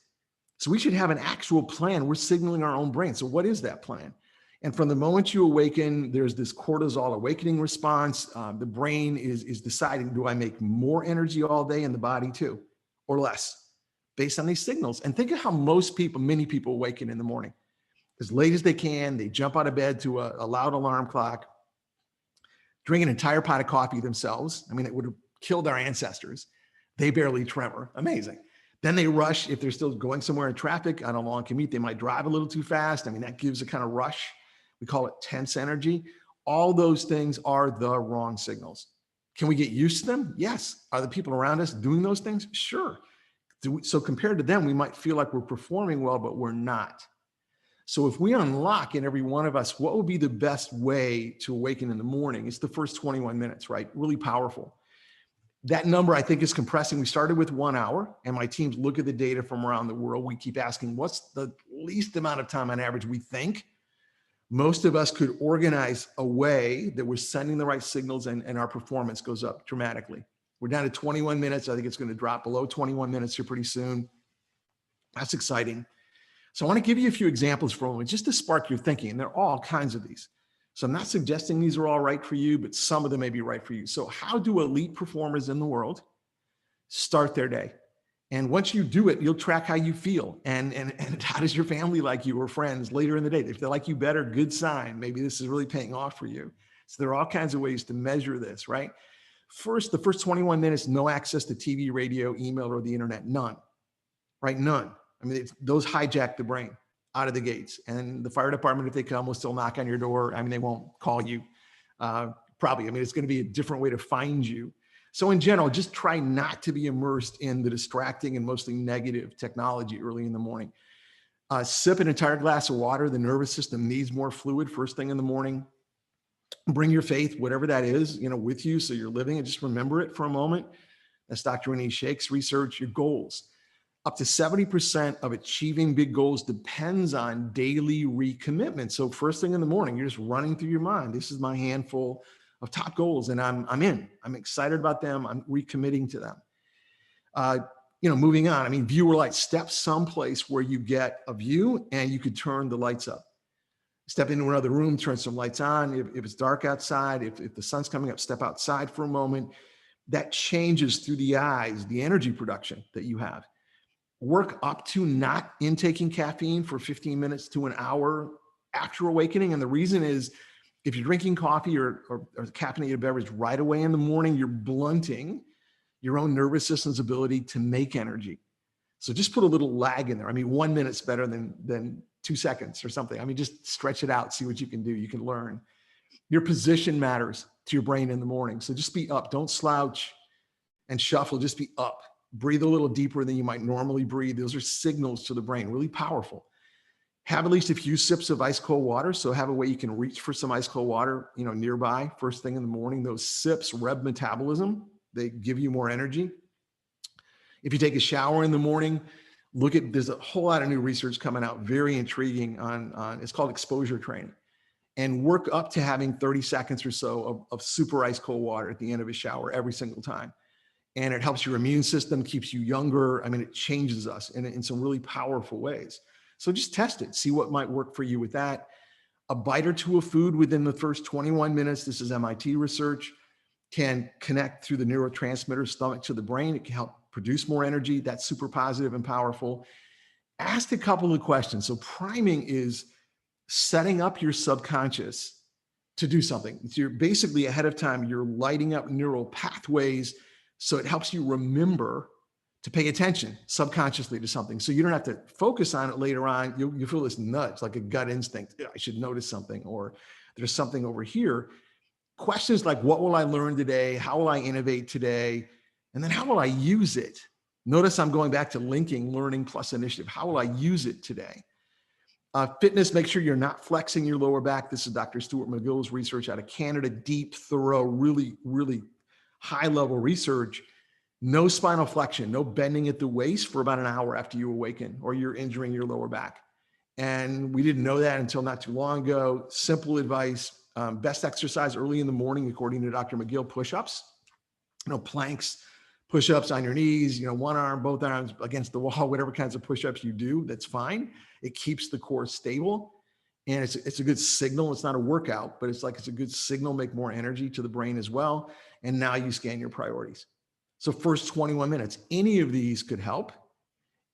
So we should have an actual plan. We're signaling our own brain. So what is that plan? And from the moment you awaken, there's this cortisol awakening response. The brain is deciding, do I make more energy all day in the body too, or less, based on these signals? And think of how many people awaken in the morning. As late as they can, they jump out of bed to a loud alarm clock, drink an entire pot of coffee themselves. It would have killed our ancestors. They barely tremor. Amazing. Then they rush. If they're still going somewhere in traffic on a long commute, they might drive a little too fast. That gives a kind of rush. We call it tense energy. All those things are the wrong signals. Can we get used to them? Yes. Are the people around us doing those things? Sure. So compared to them, we might feel like we're performing well, but we're not. So if we unlock in every one of us, what would be the best way to awaken in the morning? It's the first 21 minutes, right? Really powerful. That number, I think, is compressing. We started with 1 hour, and my teams look at the data from around the world. We keep asking, what's the least amount of time on average we think most of us could organize a way that we're sending the right signals and our performance goes up dramatically. We're down to 21 minutes. I think it's going to drop below 21 minutes here pretty soon. That's exciting. So I want to give you a few examples for a moment, just to spark your thinking. And there are all kinds of these. So I'm not suggesting these are all right for you, but some of them may be right for you. So how do elite performers in the world start their day? And once you do it, you'll track how you feel. And how does your family like you or friends later in the day? If they like you better, good sign. Maybe this is really paying off for you. So there are all kinds of ways to measure this, right? First, the first 21 minutes, no access to TV, radio, email, or the internet, none, right? None. Those hijack the brain out of the gates. And the fire department, if they come, will still knock on your door. They won't call you, probably. It's going to be a different way to find you. So in general, just try not to be immersed in the distracting and mostly negative technology early in the morning. Sip an entire glass of water. The nervous system needs more fluid first thing in the morning. Bring your faith, whatever that is, with you. So you're living, and just remember it for a moment. That's Dr. Renee Shake's research. Your goals. Up to 70% of achieving big goals depends on daily recommitment. So first thing in the morning, you're just running through your mind. This is my handful of top goals, and I'm in. I'm excited about them. I'm recommitting to them. moving on. I mean, viewer light, step someplace where you get a view and you could turn the lights up. Step into another room, turn some lights on. If it's dark outside, if the sun's coming up, step outside for a moment. That changes through the eyes, the energy production that you have. Work up to not intaking caffeine for 15 minutes to an hour after awakening. And the reason is, if you're drinking coffee or caffeinated beverage right away in the morning, you're blunting your own nervous system's ability to make energy. So just put a little lag in there. I mean, 1 minute's better than 2 seconds or something. I mean, just stretch it out, see what you can do. You can learn. Your position matters to your brain in the morning. So just be up. Don't slouch and shuffle. Just be up. Breathe a little deeper than you might normally breathe. Those are signals to the brain, really powerful. Have at least a few sips of ice cold water. So have a way you can reach for some ice cold water, nearby first thing in the morning. Those sips rev metabolism. They give you more energy. If you take a shower in the morning, there's a whole lot of new research coming out, very intriguing on it's called exposure training. And work up to having 30 seconds or so of super ice cold water at the end of a shower every single time. And it helps your immune system, keeps you younger. I mean, it changes us in some really powerful ways. So just test it, see what might work for you with that. A bite or two of food within the first 21 minutes, this is MIT research, can connect through the neurotransmitter stomach to the brain. It can help produce more energy. That's super positive and powerful. Ask a couple of questions. So priming is setting up your subconscious to do something. So you're basically ahead of time, you're lighting up neural pathways. So it helps you remember to pay attention subconsciously to something. So you don't have to focus on it later on. You feel this nudge, like a gut instinct. I should notice something, or there's something over here. Questions like, what will I learn today? How will I innovate today? And then how will I use it? Notice I'm going back to linking learning plus initiative. How will I use it today? Fitness, make sure you're not flexing your lower back. This is Dr. Stuart McGill's research out of Canada, deep, thorough, really, really high level research. No spinal flexion, no bending at the waist for about an hour after you awaken or you're injuring your lower back. And we didn't know that until not too long ago. Simple advice, best exercise early in the morning, according to Dr. McGill, push-ups, planks, push-ups on your knees, one arm, both arms against the wall, whatever kinds of push-ups you do, that's fine. It keeps the core stable. And it's a good signal. It's not a workout, but it's a good signal, make more energy to the brain as well. And now you scan your priorities. So first 21 minutes, any of these could help.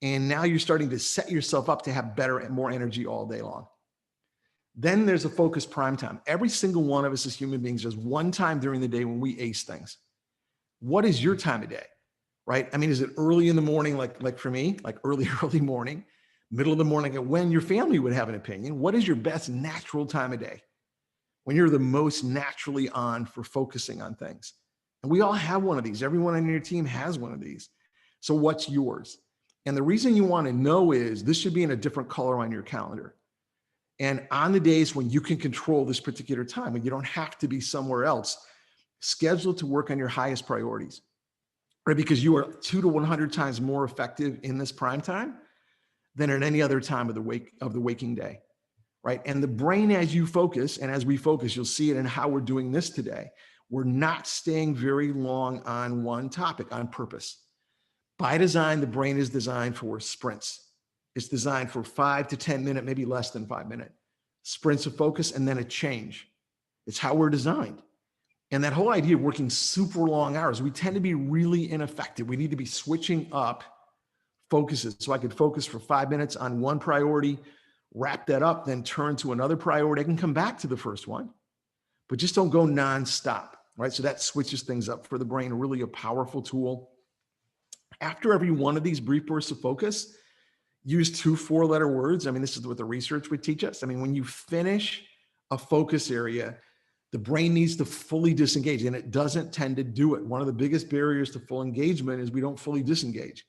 And now you're starting to set yourself up to have better and more energy all day long. Then there's a focus prime time. Every single one of us as human beings, there's one time during the day when we ace things. What is your time of day, right? I mean, is it early in the morning, like for me, like early morning, middle of the morning, and when your family would have an opinion? What is your best natural time of day? When you're the most naturally on for focusing on things. And we all have one of these. Everyone on your team has one of these. So what's yours? And the reason you want to know is this should be in a different color on your calendar. And on the days when you can control this particular time, when you don't have to be somewhere else, schedule to work on your highest priorities, right? Because you are 2 to 100 times more effective in this prime time than at any other time of the waking day, right? And the brain, as you focus, and as we focus, you'll see it in how we're doing this today. We're not staying very long on one topic on purpose. By design, the brain is designed for sprints. It's designed for 5 to 10 minute, maybe less than 5 minute sprints of focus, and then a change. It's how we're designed. And that whole idea of working super long hours, we tend to be really ineffective. We need to be switching up focuses. So I could focus for 5 minutes on one priority, wrap that up, then turn to another priority. I can come back to the first one, but just don't go nonstop, right? So that switches things up for the brain, really a powerful tool. After every one of these brief bursts of focus, use 2 4-letter words. I mean, this is what the research would teach us. I mean, when you finish a focus area, the brain needs to fully disengage, and it doesn't tend to do it. One of the biggest barriers to full engagement is we don't fully disengage.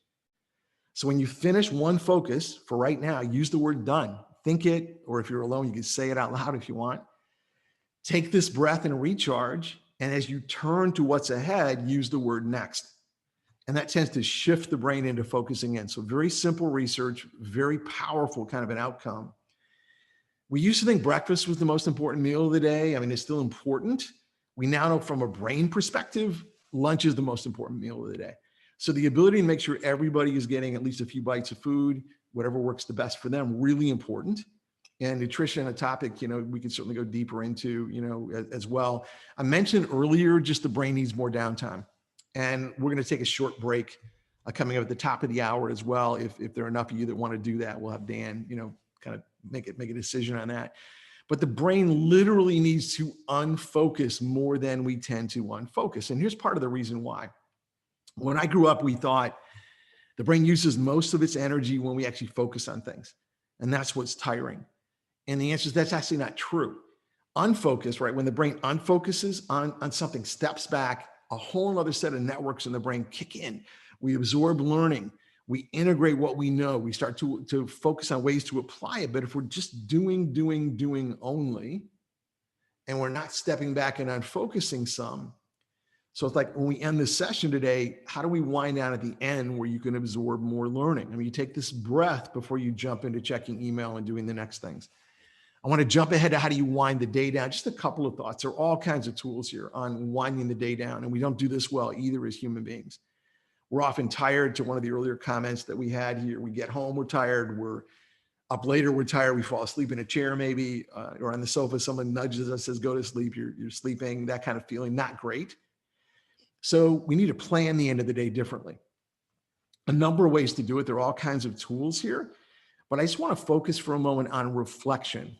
So when you finish one focus, for right now, use the word done. Think it, or if you're alone, you can say it out loud if you want. Take this breath and recharge. And as you turn to what's ahead, use the word next. And that tends to shift the brain into focusing in. So very simple research, very powerful kind of an outcome. We used to think breakfast was the most important meal of the day. I mean, it's still important. We now know from a brain perspective, lunch is the most important meal of the day. So the ability to make sure everybody is getting at least a few bites of food, whatever works the best for them, really important. And nutrition, a topic, we can certainly go deeper into, as well. I mentioned earlier, just the brain needs more downtime. And we're going to take a short break coming up at the top of the hour as well. If there are enough of you that want to do that, we'll have Dan, kind of make a decision on that. But the brain literally needs to unfocus more than we tend to unfocus. And here's part of the reason why. When I grew up, we thought the brain uses most of its energy when we actually focus on things. And that's what's tiring. And the answer is that's actually not true. Unfocus, right? When the brain unfocuses on something, steps back, a whole other set of networks in the brain kick in. We absorb learning. We integrate what we know. We start to focus on ways to apply it. But if we're just doing only, and we're not stepping back and unfocusing some, so it's like when we end this session today, how do we wind down at the end where you can absorb more learning? I mean, you take this breath before you jump into checking email and doing the next things. I want to jump ahead to how do you wind the day down? Just a couple of thoughts. There are all kinds of tools here on winding the day down, and we don't do this well either as human beings. We're often tired, to one of the earlier comments that we had here. We get home, we're tired. We're up later, we're tired. We fall asleep in a chair maybe, or on the sofa. Someone nudges us, says, go to sleep. You're sleeping, that kind of feeling, not great. So we need to plan the end of the day differently. A number of ways to do it. There are all kinds of tools here, but I just want to focus for a moment on reflection.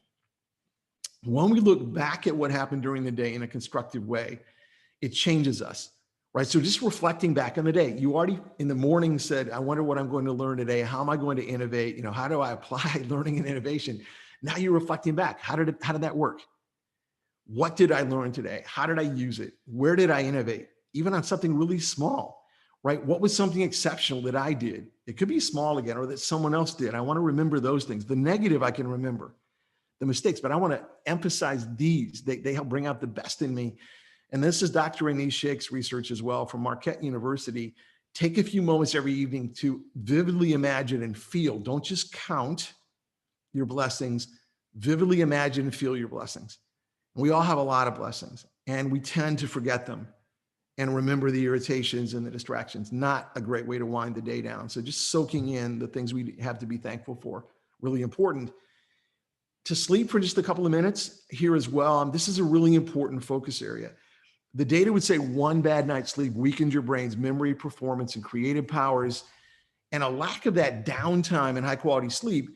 When we look back at what happened during the day in a constructive way, it changes us, right? So just reflecting back on the day, you already in the morning said, I wonder what I'm going to learn today. How am I going to innovate? How do I apply learning and innovation? Now you're reflecting back. How did that work? What did I learn today? How did I use it? Where did I innovate? Even on something really small, right? What was something exceptional that I did? It could be small again, or that someone else did. I want to remember those things. The negative I can remember, the mistakes, but I want to emphasize these. They help bring out the best in me. And this is Dr. Anise Sheikh's research as well from Marquette University. Take a few moments every evening to vividly imagine and feel. Don't just count your blessings. Vividly imagine and feel your blessings. We all have a lot of blessings, and we tend to forget them and remember the irritations and the distractions. Not a great way to wind the day down. So just soaking in the things we have to be thankful for, really important. To sleep for just a couple of minutes here as well. This is a really important focus area. The data would say one bad night's sleep weakens your brain's memory, performance, and creative powers. And a lack of that downtime and high quality sleep,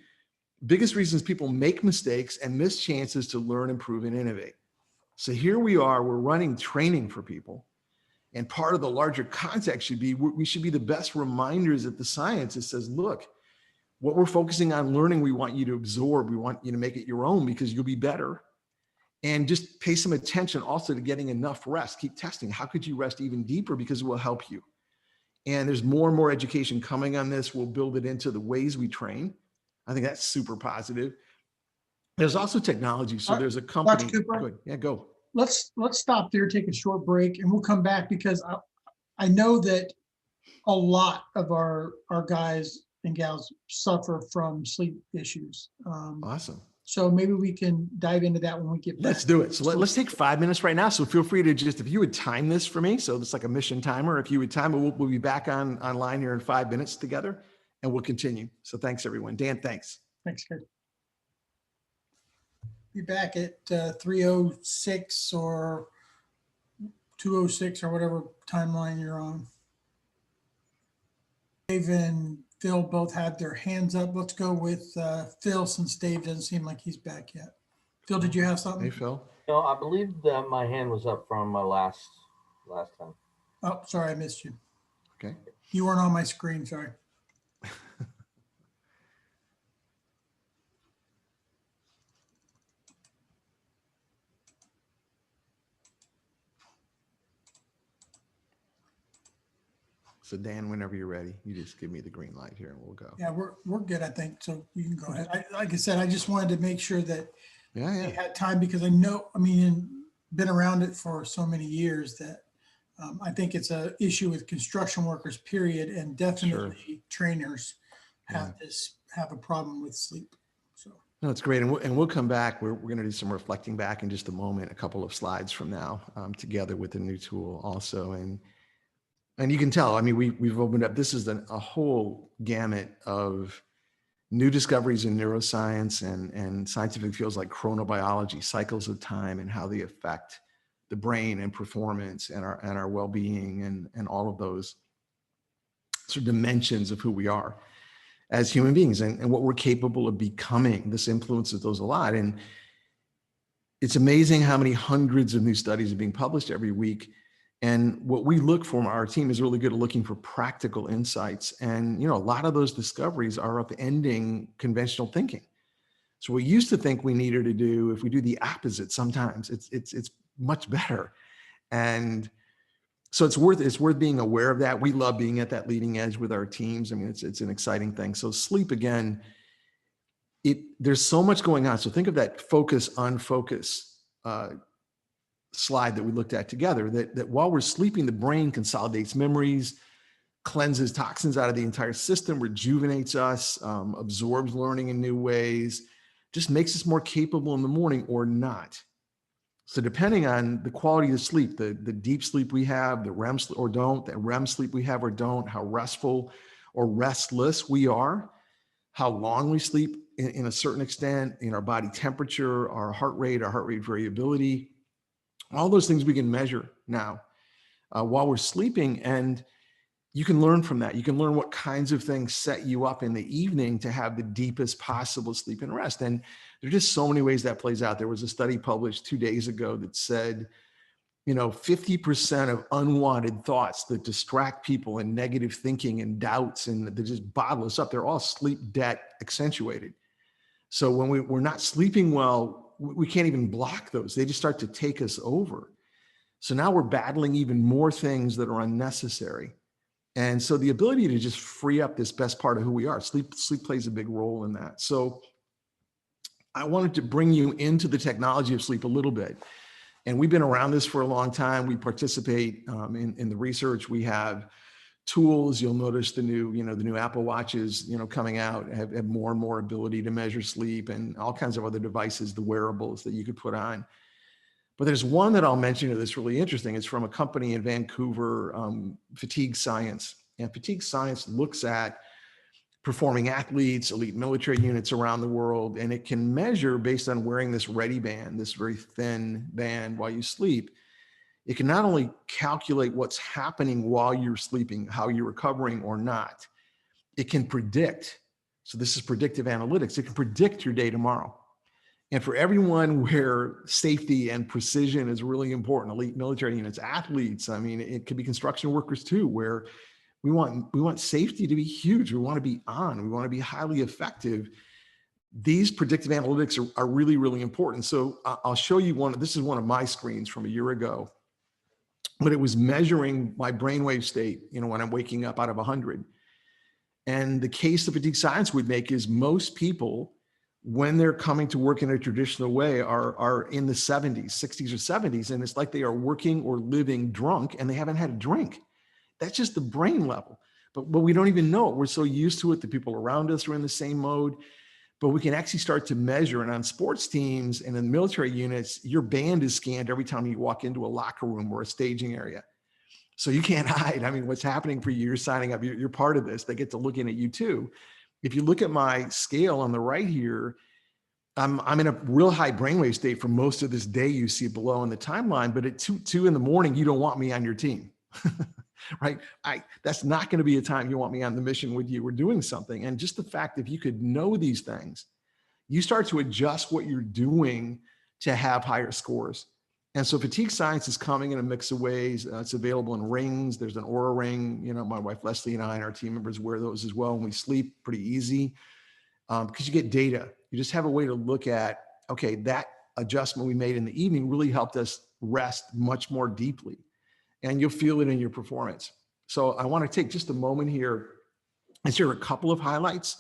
biggest reasons people make mistakes and miss chances to learn, improve, and innovate. So here we are, we're running training for people. And part of the larger context should be, we should be the best reminders of the science that says, look, what we're focusing on learning, we want you to absorb. We want you to make it your own because you'll be better. And just pay some attention also to getting enough rest. Keep testing. How could you rest even deeper? Because it will help you. And there's more and more education coming on this. We'll build it into the ways we train. I think that's super positive. There's also technology. So there's a company.
Dr. Cooper,
Good. Yeah, go.
let's stop there, take a short break, and we'll come back because I know that a lot of our guys and gals suffer from sleep issues.
Awesome.
So maybe we can dive into that when we get back.
Let's do it. So let's take 5 minutes right now. So feel free to just, if you would time this for me. So it's like a mission timer. If you would time it, we'll be back online here in 5 minutes together and we'll continue. So thanks everyone. Dan, thanks.
Thanks, Kurt. Be back at 3:06 or 2:06 or whatever timeline you're on. Dave and Phil both had their hands up. Let's go with Phil since Dave doesn't seem like he's back yet. Phil, did you have something?
Hey, Phil.
No, I believe that my hand was up from my last time.
Oh, sorry, I missed you.
Okay.
You weren't on my screen, sorry.
So Dan, whenever you're ready, you just give me the green light here and we'll go.
Yeah, we're good, I think. So you can go ahead. Like I said, I just wanted to make sure that they had time because I know, been around it for so many years that I think it's an issue with construction workers, period, and definitely trainers have a problem with sleep. So
no, it's great, and we'll come back. We're going to do some reflecting back in just a moment, a couple of slides from now, together with a new tool also. And And you can tell, I mean, we've opened up, this is a whole gamut of new discoveries in neuroscience and scientific fields like chronobiology, cycles of time, and how they affect the brain and performance and our well-being and all of those sort of dimensions of who we are as human beings and what we're capable of becoming. This influences those a lot. And it's amazing how many hundreds of new studies are being published every week. And what we look for, our team is really good at looking for practical insights. And, a lot of those discoveries are upending conventional thinking. So we used to think we needed to do, if we do the opposite, sometimes it's much better. And so it's worth being aware of that. We love being at that leading edge with our teams. I mean, it's an exciting thing. So sleep, again, there's so much going on. So think of that focus, unfocus slide that we looked at together, that while we're sleeping, the brain consolidates memories, cleanses toxins out of the entire system, rejuvenates us, absorbs learning in new ways, just makes us more capable in the morning or not. So depending on the quality of the sleep, the deep sleep we have, the REM sleep or don't, the REM sleep we have or don't, how restful or restless we are, how long we sleep in a certain extent, in our body temperature, our heart rate variability, all those things we can measure now while we're sleeping. And you can learn from that. You can learn what kinds of things set you up in the evening to have the deepest possible sleep and rest. And there are just so many ways that plays out. There was a study published 2 days ago that said, 50% of unwanted thoughts that distract people and negative thinking and doubts and that just bottle us up, they're all sleep debt accentuated. So when we're not sleeping well, we can't even block those. They just start to take us over. So now we're battling even more things that are unnecessary. And so the ability to just free up this best part of who we are, sleep plays a big role in that. So I wanted to bring you into the technology of sleep a little bit. And we've been around this for a long time. We participate in the research. We have tools. You'll notice the new Apple Watches, coming out have more and more ability to measure sleep, and all kinds of other devices, the wearables that you could put on. But there's one that I'll mention that's really interesting. It's from a company in Vancouver, Fatigue Science. And Fatigue Science looks at performing athletes, elite military units around the world, and it can measure based on wearing this REDESIGN, this very thin band while you sleep. It can not only calculate what's happening while you're sleeping, how you're recovering or not, it can predict. So this is predictive analytics. It can predict your day tomorrow. And for everyone where safety and precision is really important, elite military units, athletes, I mean, it could be construction workers too, where we want safety to be huge. We want to be on, we want to be highly effective. These predictive analytics are really, really important. So I'll show you this is one of my screens from a year ago, but it was measuring my brainwave state, when I'm waking up out of 100. And the case that Fatigue Science would make is most people, when they're coming to work in a traditional way, are in the 70s, 60s or 70s. And it's like they are working or living drunk and they haven't had a drink. That's just the brain level. But we don't even know it. We're so used to it. The people around us are in the same mode. But we can actually start to measure. And on sports teams and in military units, your band is scanned every time you walk into a locker room or a staging area. So you can't hide. I mean, what's happening for you, you're signing up, you're part of this. They get to looking at you too. If you look at my scale on the right here, I'm in a real high brainwave state for most of this day. You see it below in the timeline, but at 2 in the morning, you don't want me on your team, right? That's not going to be a time you want me on the mission with you. We're doing something. And just the fact, if you could know these things, you start to adjust what you're doing to have higher scores. And so Fatigue Science is coming in a mix of ways. It's available in rings. There's an Aura ring. My wife Leslie and I and our team members wear those as well when we sleep. Pretty easy because you get data. You just have a way to look at, okay, that adjustment we made in the evening really helped us rest much more deeply, and you'll feel it in your performance. So I want to take just a moment here and share a couple of highlights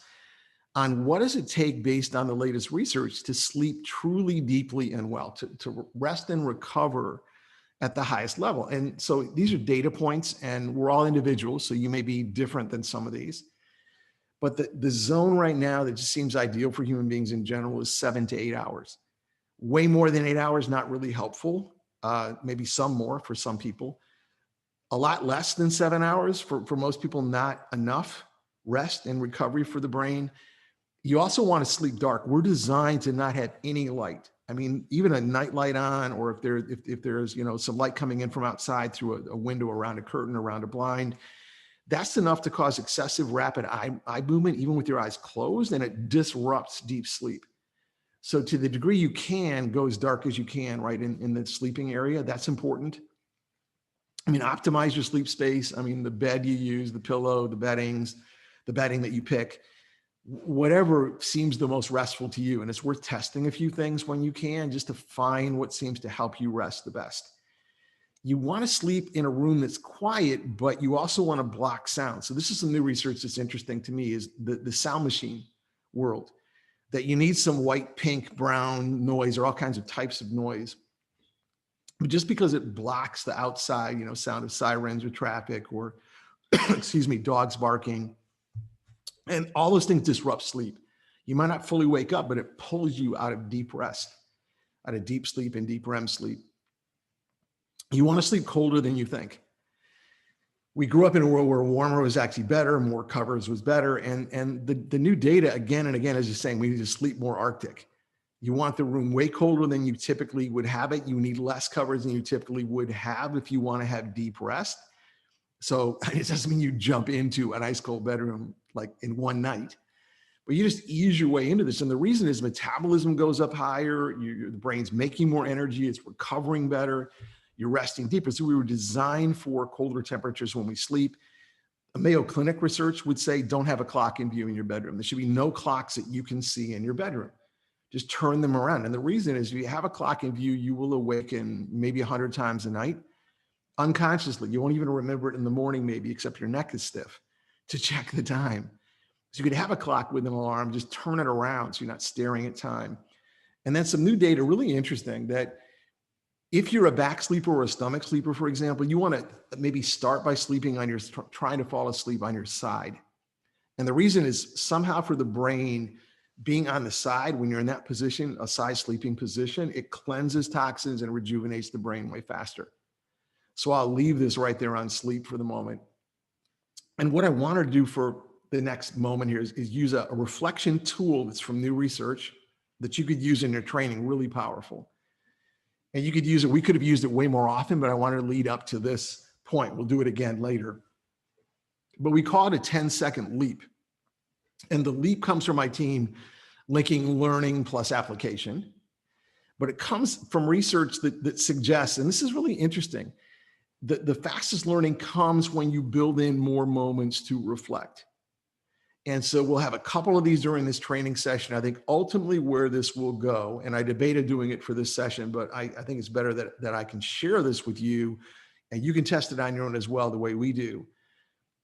on what does it take based on the latest research to sleep truly deeply and well, to rest and recover at the highest level. And so these are data points, and we're all individuals, so you may be different than some of these. But the zone right now that just seems ideal for human beings in general is 7 to 8 hours. Way more than 8 hours, not really helpful. Maybe some more for some people. a lot less than 7 hours for most people, not enough rest and recovery for the brain. You also want to sleep dark. We're designed to not have any light. I mean, even a night light on, or if there's, you know, some light coming in from outside through a window, around a curtain, around a blind, that's enough to cause excessive rapid eye movement, even with your eyes closed, and it disrupts deep sleep. So to the degree you can, go as dark as you can, right, in the sleeping area. That's important. I mean, optimize your sleep space. I mean, the bed you use, the pillow, the bedding that you pick, whatever seems the most restful to you. And it's worth testing a few things when you can, just to find what seems to help you rest the best. You want to sleep in a room that's quiet, but you also want to block sound. So this is some new research that's interesting to me, is the sound machine world, that you need some white, pink, brown noise, or all kinds of types of noise. But just because it blocks the outside, you know, sound of sirens or traffic, or excuse me, dogs barking, and all those things disrupt sleep. You might not fully wake up, but it pulls you out of deep rest, out of deep sleep and deep REM sleep. You want to sleep colder than you think. We grew up in a world where warmer was actually better, more covers was better. And the new data again and again is just saying we need to sleep more Arctic. You want the room way colder than you typically would have it. You need less covers than you typically would have if you want to have deep rest. So it doesn't mean you jump into an ice cold bedroom like in one night, but you just ease your way into this. And the reason is metabolism goes up higher, the brain's making more energy, it's recovering better, you're resting deeper. So we were designed for colder temperatures when we sleep. A Mayo Clinic research would say, don't have a clock in view in your bedroom. There should be no clocks that you can see in your bedroom. Just turn them around. And the reason is, if you have a clock in view, you will awaken maybe 100 times a night unconsciously. You won't even remember it in the morning, maybe, except your neck is stiff to check the time. So you could have a clock with an alarm, just turn it around so you're not staring at time. And then some new data, really interesting, that if you're a back sleeper or a stomach sleeper, for example, you want to maybe start by sleeping on trying to fall asleep on your side. And the reason is, somehow for the brain, being on the side, when you're in that position, a side sleeping position, it cleanses toxins and rejuvenates the brain way faster. So I'll leave this right there on sleep for the moment. And what I want to do for the next moment here is use a reflection tool that's from new research that you could use in your training, really powerful. And you could use it, we could have used it way more often, but I wanted to lead up to this point. We'll do it again later. But we call it a 10-second leap. And the leap comes from my team linking learning plus application. But it comes from research that suggests, and this is really interesting, that the fastest learning comes when you build in more moments to reflect. And so we'll have a couple of these during this training session. I think ultimately where this will go, and I debated doing it for this session, but I think it's better that I can share this with you, and you can test it on your own as well, the way we do,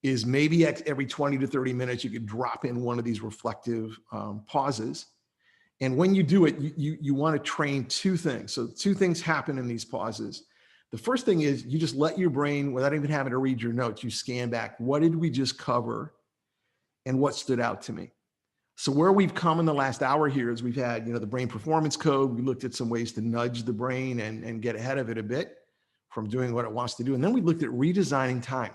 is maybe every 20 to 30 minutes, you could drop in one of these reflective pauses. And when you do it, you want to train two things. So two things happen in these pauses. The first thing is you just let your brain, without even having to read your notes, you scan back. What did we just cover? And what stood out to me? So where we've come in the last hour here is we've had, the brain performance code. We looked at some ways to nudge the brain and get ahead of it a bit from doing what it wants to do. And then we looked at redesigning time,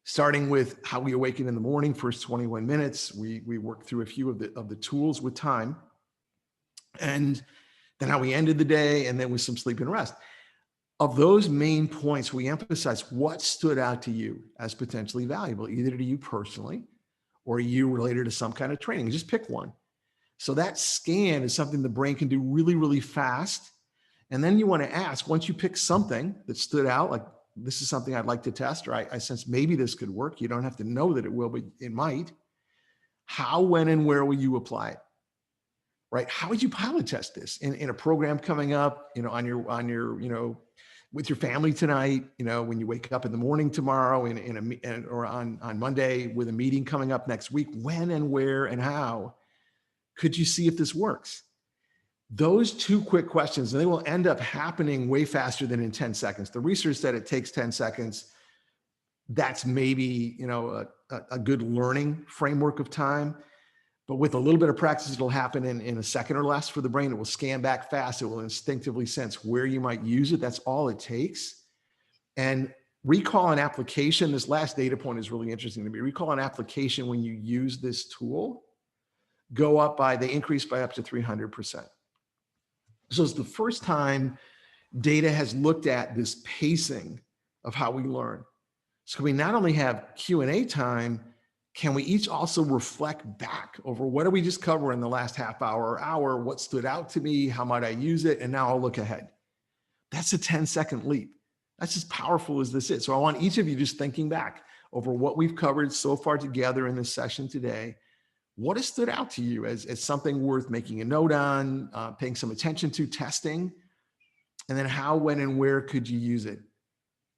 starting with how we awaken in the morning, first 21 minutes. We worked through a few of the tools with time, and then how we ended the day, and then with some sleep and rest. Of those main points, we emphasize what stood out to you as potentially valuable, either to you personally or you related to some kind of training. Just pick one. So that scan is something the brain can do really, really fast. And then you want to ask, once you pick something that stood out, like this is something I'd like to test, or I sense maybe this could work. You don't have to know that it will, but it might. How, when, and where will you apply it? Right? How would you pilot test this in a program coming up, on your, with your family tonight, when you wake up in the morning tomorrow, or on Monday with a meeting coming up next week? When and where and how could you see if this works? Those two quick questions, and they will end up happening way faster than in 10 seconds. The research said it takes 10 seconds. That's maybe, a good learning framework of time. But with a little bit of practice, it'll happen in a second or less for the brain. It will scan back fast. It will instinctively sense where you might use it. That's all it takes. And recall an application. This last data point is really interesting to me. Recall an application when you use this tool they increase by up to 300%. So it's the first time data has looked at this pacing of how we learn. So we not only have Q&A time, can we each also reflect back over what did we just cover in the last half hour or hour? What stood out to me? How might I use it? And now I'll look ahead. That's a 10-second leap. That's as powerful as this is. So I want each of you just thinking back over what we've covered so far together in this session today. What has stood out to you as something worth making a note on, paying some attention to, testing? And then how, when, and where could you use it,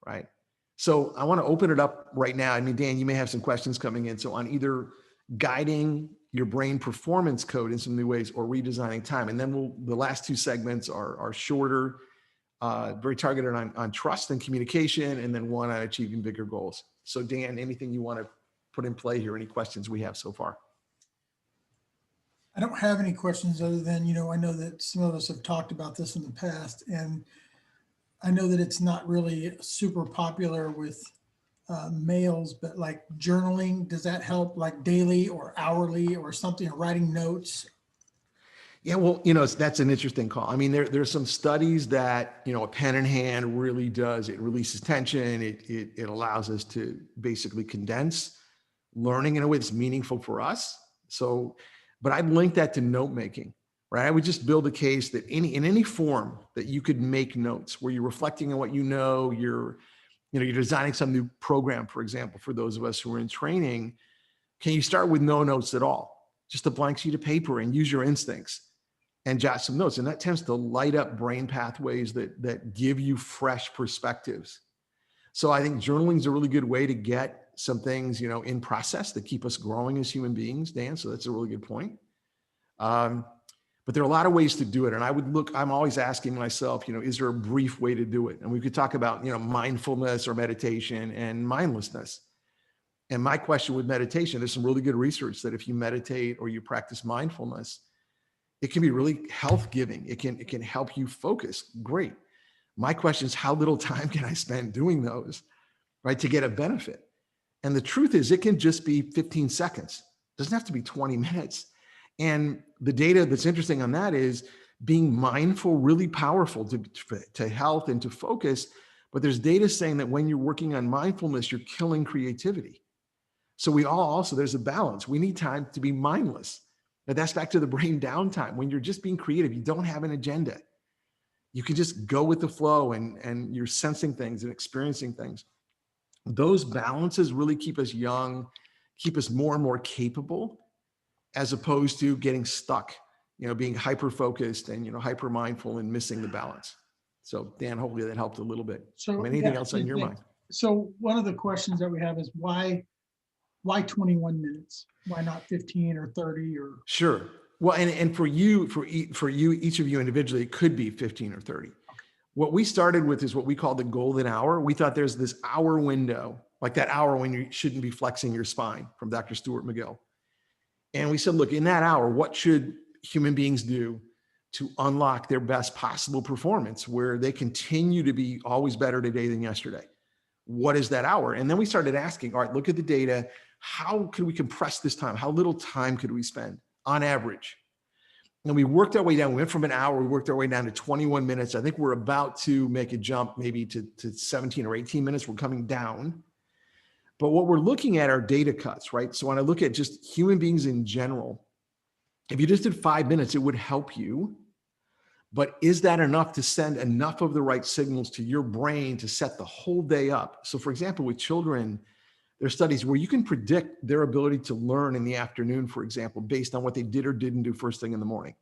right? So I want to open it up right now. I mean, Dan, you may have some questions coming in. So on either guiding your brain performance code in some new ways or redesigning time. And then the last two segments are shorter, very targeted on trust and communication, and then one on achieving bigger goals. So Dan, anything you want to put in play here? Any questions we have so far?
I don't have any questions other than, I know that some of us have talked about this in the past, and I know that it's not really super popular with males, but like journaling, does that help, like daily or hourly or something, or writing notes?
Yeah, well, that's an interesting call. I mean, there's some studies that, a pen in hand really does. It releases tension. It allows us to basically condense learning in a way that's meaningful for us. So, but I'd link that to note making, right? I would just build a case that in any form that you could make notes where you're reflecting on what you're designing some new program, for example, for those of us who are in training. Can you start with no notes at all? Just a blank sheet of paper and use your instincts and jot some notes. And that tends to light up brain pathways that give you fresh perspectives. So I think journaling is a really good way to get some things, in process that keep us growing as human beings, Dan. So that's a really good point. But there are a lot of ways to do it. And I'm always asking myself, is there a brief way to do it? And we could talk about, mindfulness or meditation and mindlessness. And my question with meditation, there's some really good research that if you meditate or you practice mindfulness, it can be really health giving. It can help you focus. Great. My question is, how little time can I spend doing those, right, to get a benefit? And the truth is, it can just be 15 seconds. It doesn't have to be 20 minutes. And the data that's interesting on that is being mindful, really powerful to health and to focus. But there's data saying that when you're working on mindfulness, you're killing creativity. So there's a balance. We need time to be mindless. Now that's back to the brain downtime. When you're just being creative, you don't have an agenda. You can just go with the flow and you're sensing things and experiencing things. Those balances really keep us young, keep us more and more capable, as opposed to getting stuck, being hyper-focused and, hyper mindful and missing the balance. So Dan, hopefully that helped a little bit.
So
anything else on your mind?
So one of the questions that we have is why 21 minutes? Why not 15 or 30 or?
Sure. Well, and for you, each of you individually, it could be 15 or 30. What we started with is what we call the golden hour. We thought there's this hour window, like that hour when you shouldn't be flexing your spine, from Dr. Stuart McGill. And we said, look, in that hour, what should human beings do to unlock their best possible performance, where they continue to be always better today than yesterday? What is that hour? And then we started asking, all right, look at the data. How could we compress this time? How little time could we spend on average? And we worked our way down. We went from an hour, we worked our way down to 21 minutes. I think we're about to make a jump maybe to 17 or 18 minutes. We're coming down. But what we're looking at are data cuts, right? So when I look at just human beings in general, if you just did 5 minutes, it would help you. But is that enough to send enough of the right signals to your brain to set the whole day up? So for example, with children, there are studies where you can predict their ability to learn in the afternoon, for example, based on what they did or didn't do first thing in the morning.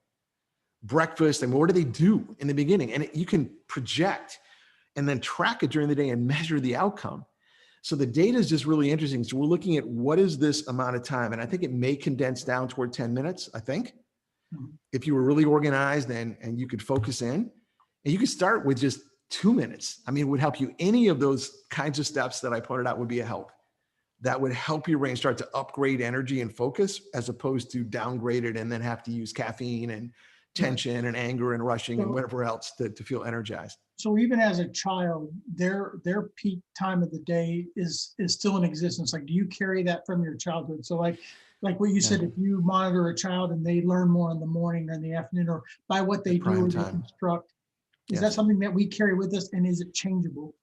Breakfast, and what do they do in the beginning? And you can project and then track it during the day and measure the outcome. So the data is just really interesting. So we're looking at what is this amount of time? And I think it may condense down toward 10 minutes, I think. If you were really organized and you could focus in, and you could start with just 2 minutes. I mean, it would help you. Any of those kinds of steps that I pointed out would be a help. That would help your brain start to upgrade energy and focus, as opposed to downgrade it and then have to use caffeine and tension and anger and rushing and
So-
whatever else to feel energized.
So even as a child, their peak time of the day is still in existence. Like, do you carry that from your childhood? So like what you said, if you monitor a child and they learn more in the morning or in the afternoon, or by what they do
prime
or they
time.
construct, is
Yes.
that something that we carry with us, and is it changeable?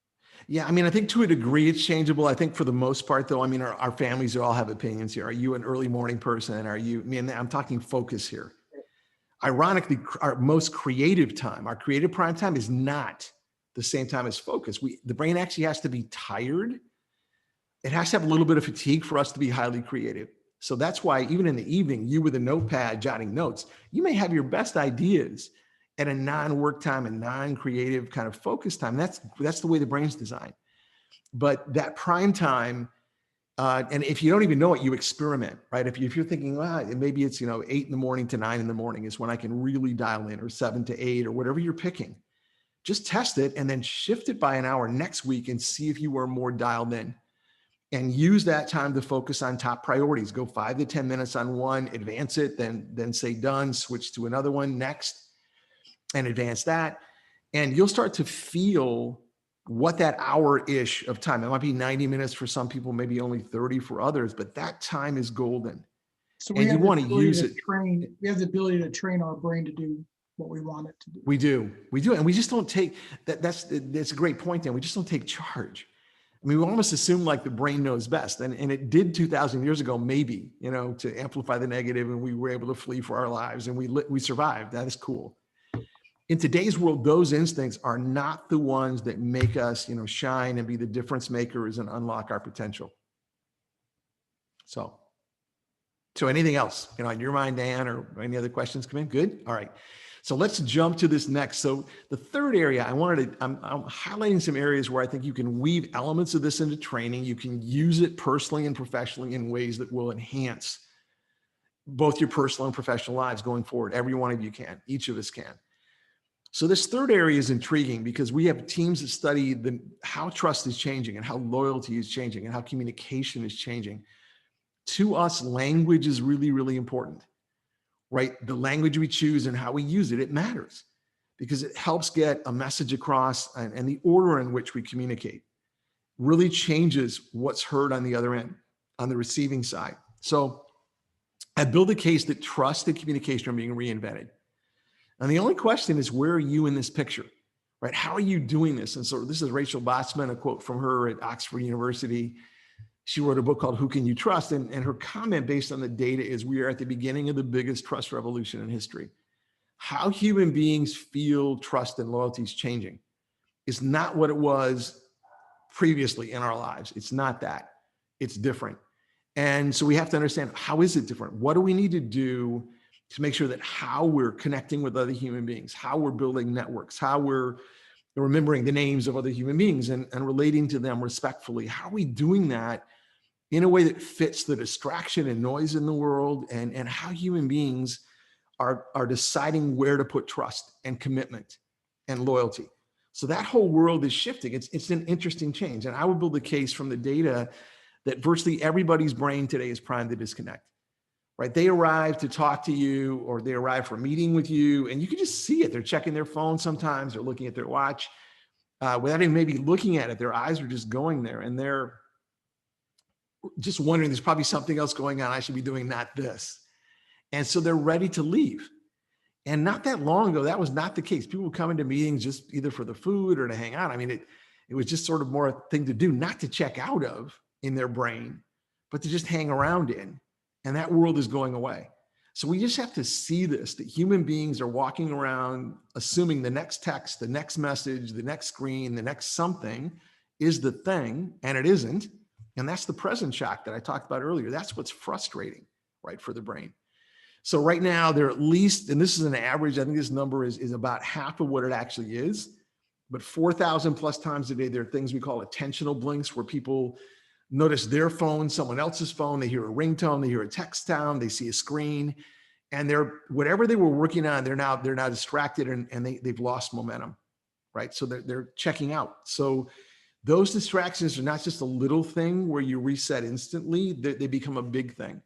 Yeah, I mean, I think to a degree it's changeable. I think for the most part, though, I mean, our families all have opinions here. Are you an early morning person? Are you, I mean, I'm talking focus here. Ironically, our most creative time, our creative prime time is not the same time as focus. The brain actually has to be tired. It has to have a little bit of fatigue for us to be highly creative. So that's why even in the evening, you with a notepad jotting notes, you may have your best ideas at a non-work time and non-creative kind of focus time. That's the way the brain's designed. But that prime time, and if you don't even know it, you experiment, right? If you're thinking, well, maybe it's 8 in the morning to 9 in the morning is when I can really dial in, or 7 to 8, or whatever you're picking. Just test it and then shift it by an hour next week and see if you are more dialed in. And use that time to focus on top priorities. Go 5 to 10 minutes on one, advance it, then say done, switch to another one next, and advance that. And you'll start to feel what that hour-ish of time, it might be 90 minutes for some people, maybe only 30 for others, but that time is golden.
So
And you want to use it.
We have the ability to train our brain to do what we want it to do.
We do. And we just don't take that's a great point, Dan. We just don't take charge. I mean, we almost assume like the brain knows best. And it did 2,000 years ago, maybe, to amplify the negative, and we were able to flee for our lives, and we survived. That is cool. In today's world, those instincts are not the ones that make us, shine and be the difference makers and unlock our potential. So anything else, on your mind, Dan, or any other questions come in? Good. All right. So let's jump to this next. So the third area I'm highlighting some areas where I think you can weave elements of this into training. You can use it personally and professionally in ways that will enhance both your personal and professional lives going forward. Every one of you can, each of us can. So this third area is intriguing because we have teams that study how trust is changing and how loyalty is changing and how communication is changing. To us, language is really, really important, right? The language we choose and how we use it, it matters because it helps get a message across, and the order in which we communicate really changes what's heard on the other end, on the receiving side. So I build a case that trust and communication are being reinvented. And the only question is, where are you in this picture, right? How are you doing this? And so this is Rachel Botsman, a quote from her at Oxford University. She wrote a book called Who Can You Trust? And her comment based on the data is, we are at the beginning of the biggest trust revolution in history. How human beings feel trust and loyalty is changing. It's not what it was previously in our lives. It's not that. It's different. And so we have to understand, how is it different? What do we need to do to make sure that how we're connecting with other human beings, how we're building networks, how we're remembering the names of other human beings and relating to them respectfully, how are we doing that in a way that fits the distraction and noise in the world, and how human beings are deciding where to put trust and commitment and loyalty. So that whole world is shifting. It's an interesting change. And I would build a case from the data that virtually everybody's brain today is primed to disconnect, right? They arrive to talk to you, or they arrive for a meeting with you, and you can just see it. They're checking their phone sometimes, they're looking at their watch without even maybe looking at it. Their eyes are just going there, and they're just wondering, there's probably something else going on I should be doing, not this. And so they're ready to leave. And not that long ago, that was not the case. People would come into meetings just either for the food or to hang out. I mean, it was just sort of more a thing to do, not to check out of in their brain, but to just hang around in. And that world is going away. So we just have to see this, that human beings are walking around assuming the next text, the next message, the next screen, the next something is the thing, and it isn't. And that's the present shock that I talked about earlier. That's what's frustrating, right, for the brain. So right now, there are at least, and this is an average, I think this number is about half of what it actually is, but 4,000 plus times a day, there are things we call attentional blinks, where people notice their phone, someone else's phone, they hear a ringtone, they hear a text sound, they see a screen, and whatever they were working on, they're now distracted, and they've lost momentum, right? So they're checking out. So those distractions are not just a little thing where you reset instantly, they become a big thing.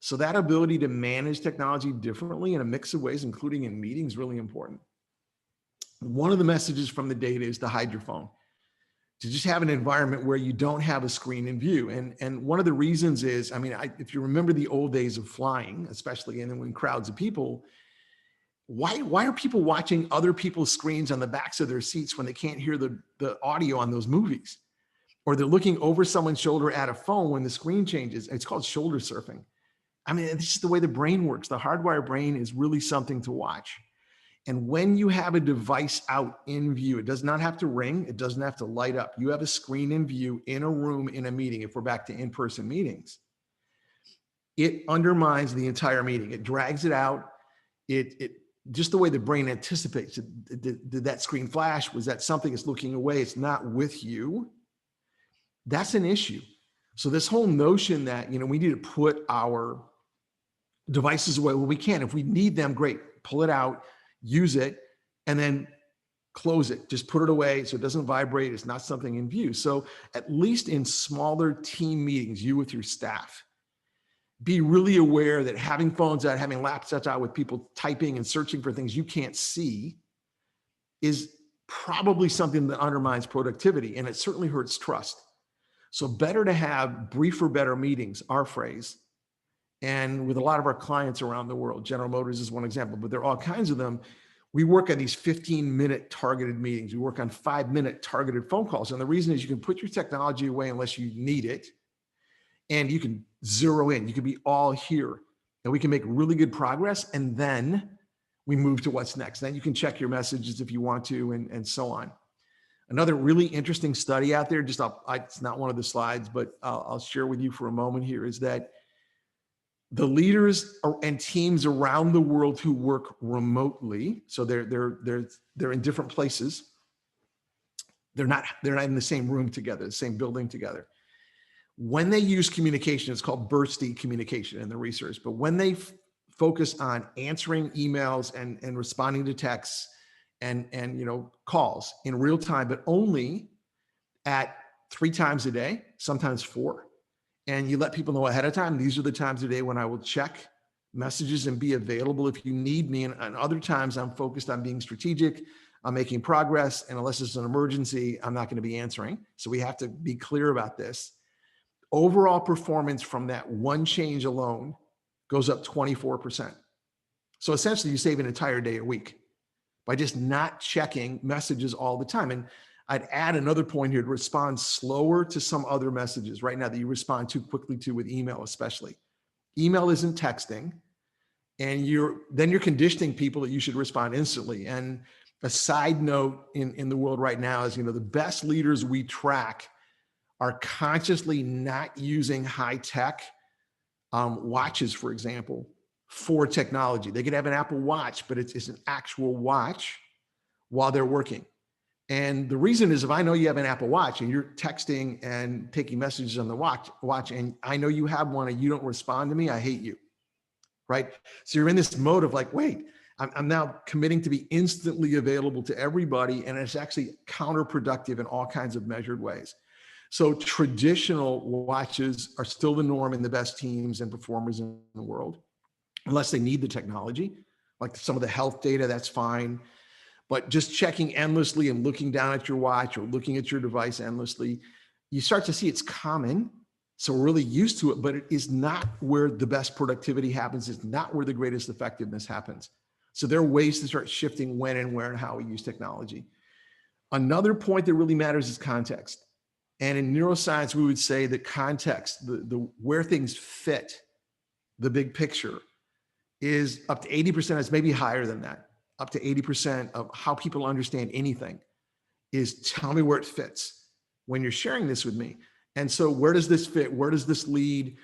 So that ability to manage technology differently in a mix of ways, including in meetings, is really important. One of the messages from the data is to hide your phone, to just have an environment where you don't have a screen in view. And one of the reasons is, I mean, if you remember the old days of flying, especially in crowds of people, why are people watching other people's screens on the backs of their seats when they can't hear the audio on those movies? Or they're looking over someone's shoulder at a phone when the screen changes. It's called shoulder surfing. I mean, it's just the way the brain works. The hardwired brain is really something to watch. And when you have a device out in view, it does not have to ring. It doesn't have to light up. You have a screen in view in a room, in a meeting, if we're back to in-person meetings. It undermines the entire meeting. It drags it out. It just the way the brain anticipates. Did that screen flash? Was that something that's looking away? It's not with you. That's an issue. So this whole notion that, we need to put our devices away, well, we can. If we need them, great. Pull it out, use it, and then close it. Just put it away so it doesn't vibrate. It's not something in view. So at least in smaller team meetings, you with your staff, be really aware that having phones out, having laptops out with people typing and searching for things you can't see is probably something that undermines productivity, and it certainly hurts trust. So better to have briefer, better meetings, our phrase. And with a lot of our clients around the world, General Motors is one example, but there are all kinds of them. We work on these 15-minute targeted meetings. We work on 5-minute targeted phone calls. And the reason is you can put your technology away unless you need it. And you can zero in. You can be all here. And we can make really good progress. And then we move to what's next. Then you can check your messages if you want to, and so on. Another really interesting study out there, it's not one of the slides, but I'll share with you for a moment here, is that the leaders and teams around the world who work remotely, so they're in different places. They're not in the same room together, the same building together. When they use communication, it's called bursty communication in the research, but when they focus on answering emails and responding to texts and calls in real time, but only at 3 times a day, sometimes 4. And you let people know ahead of time, these are the times of day when I will check messages and be available if you need me. And other times I'm focused on being strategic, I'm making progress, and unless it's an emergency, I'm not going to be answering. So we have to be clear about this. Overall performance from that one change alone goes up 24%. So essentially you save an entire day a week by just not checking messages all the time. And I'd add another point here, to respond slower to some other messages right now that you respond too quickly to, with email especially. Email isn't texting, and you're conditioning people that you should respond instantly. And a side note in the world right now is, the best leaders we track are consciously not using high tech watches, for example, for technology. They could have an Apple Watch, but it's an actual watch while they're working. And the reason is, if I know you have an Apple Watch and you're texting and taking messages on the watch, and I know you have one and you don't respond to me, I hate you, right? So you're in this mode of like, wait, I'm now committing to be instantly available to everybody, and it's actually counterproductive in all kinds of measured ways. So traditional watches are still the norm in the best teams and performers in the world, unless they need the technology, like some of the health data, that's fine. But just checking endlessly and looking down at your watch or looking at your device endlessly, you start to see it's common. So we're really used to it, but it is not where the best productivity happens. It's not where the greatest effectiveness happens. So there are ways to start shifting when and where and how we use technology. Another point that really matters is context. And in neuroscience, we would say that context, the where things fit, the big picture, is up to 80%. It's maybe higher than that. Up to 80% of how people understand anything is, tell me where it fits when you're sharing this with me. And so where does this fit? Where does this lead?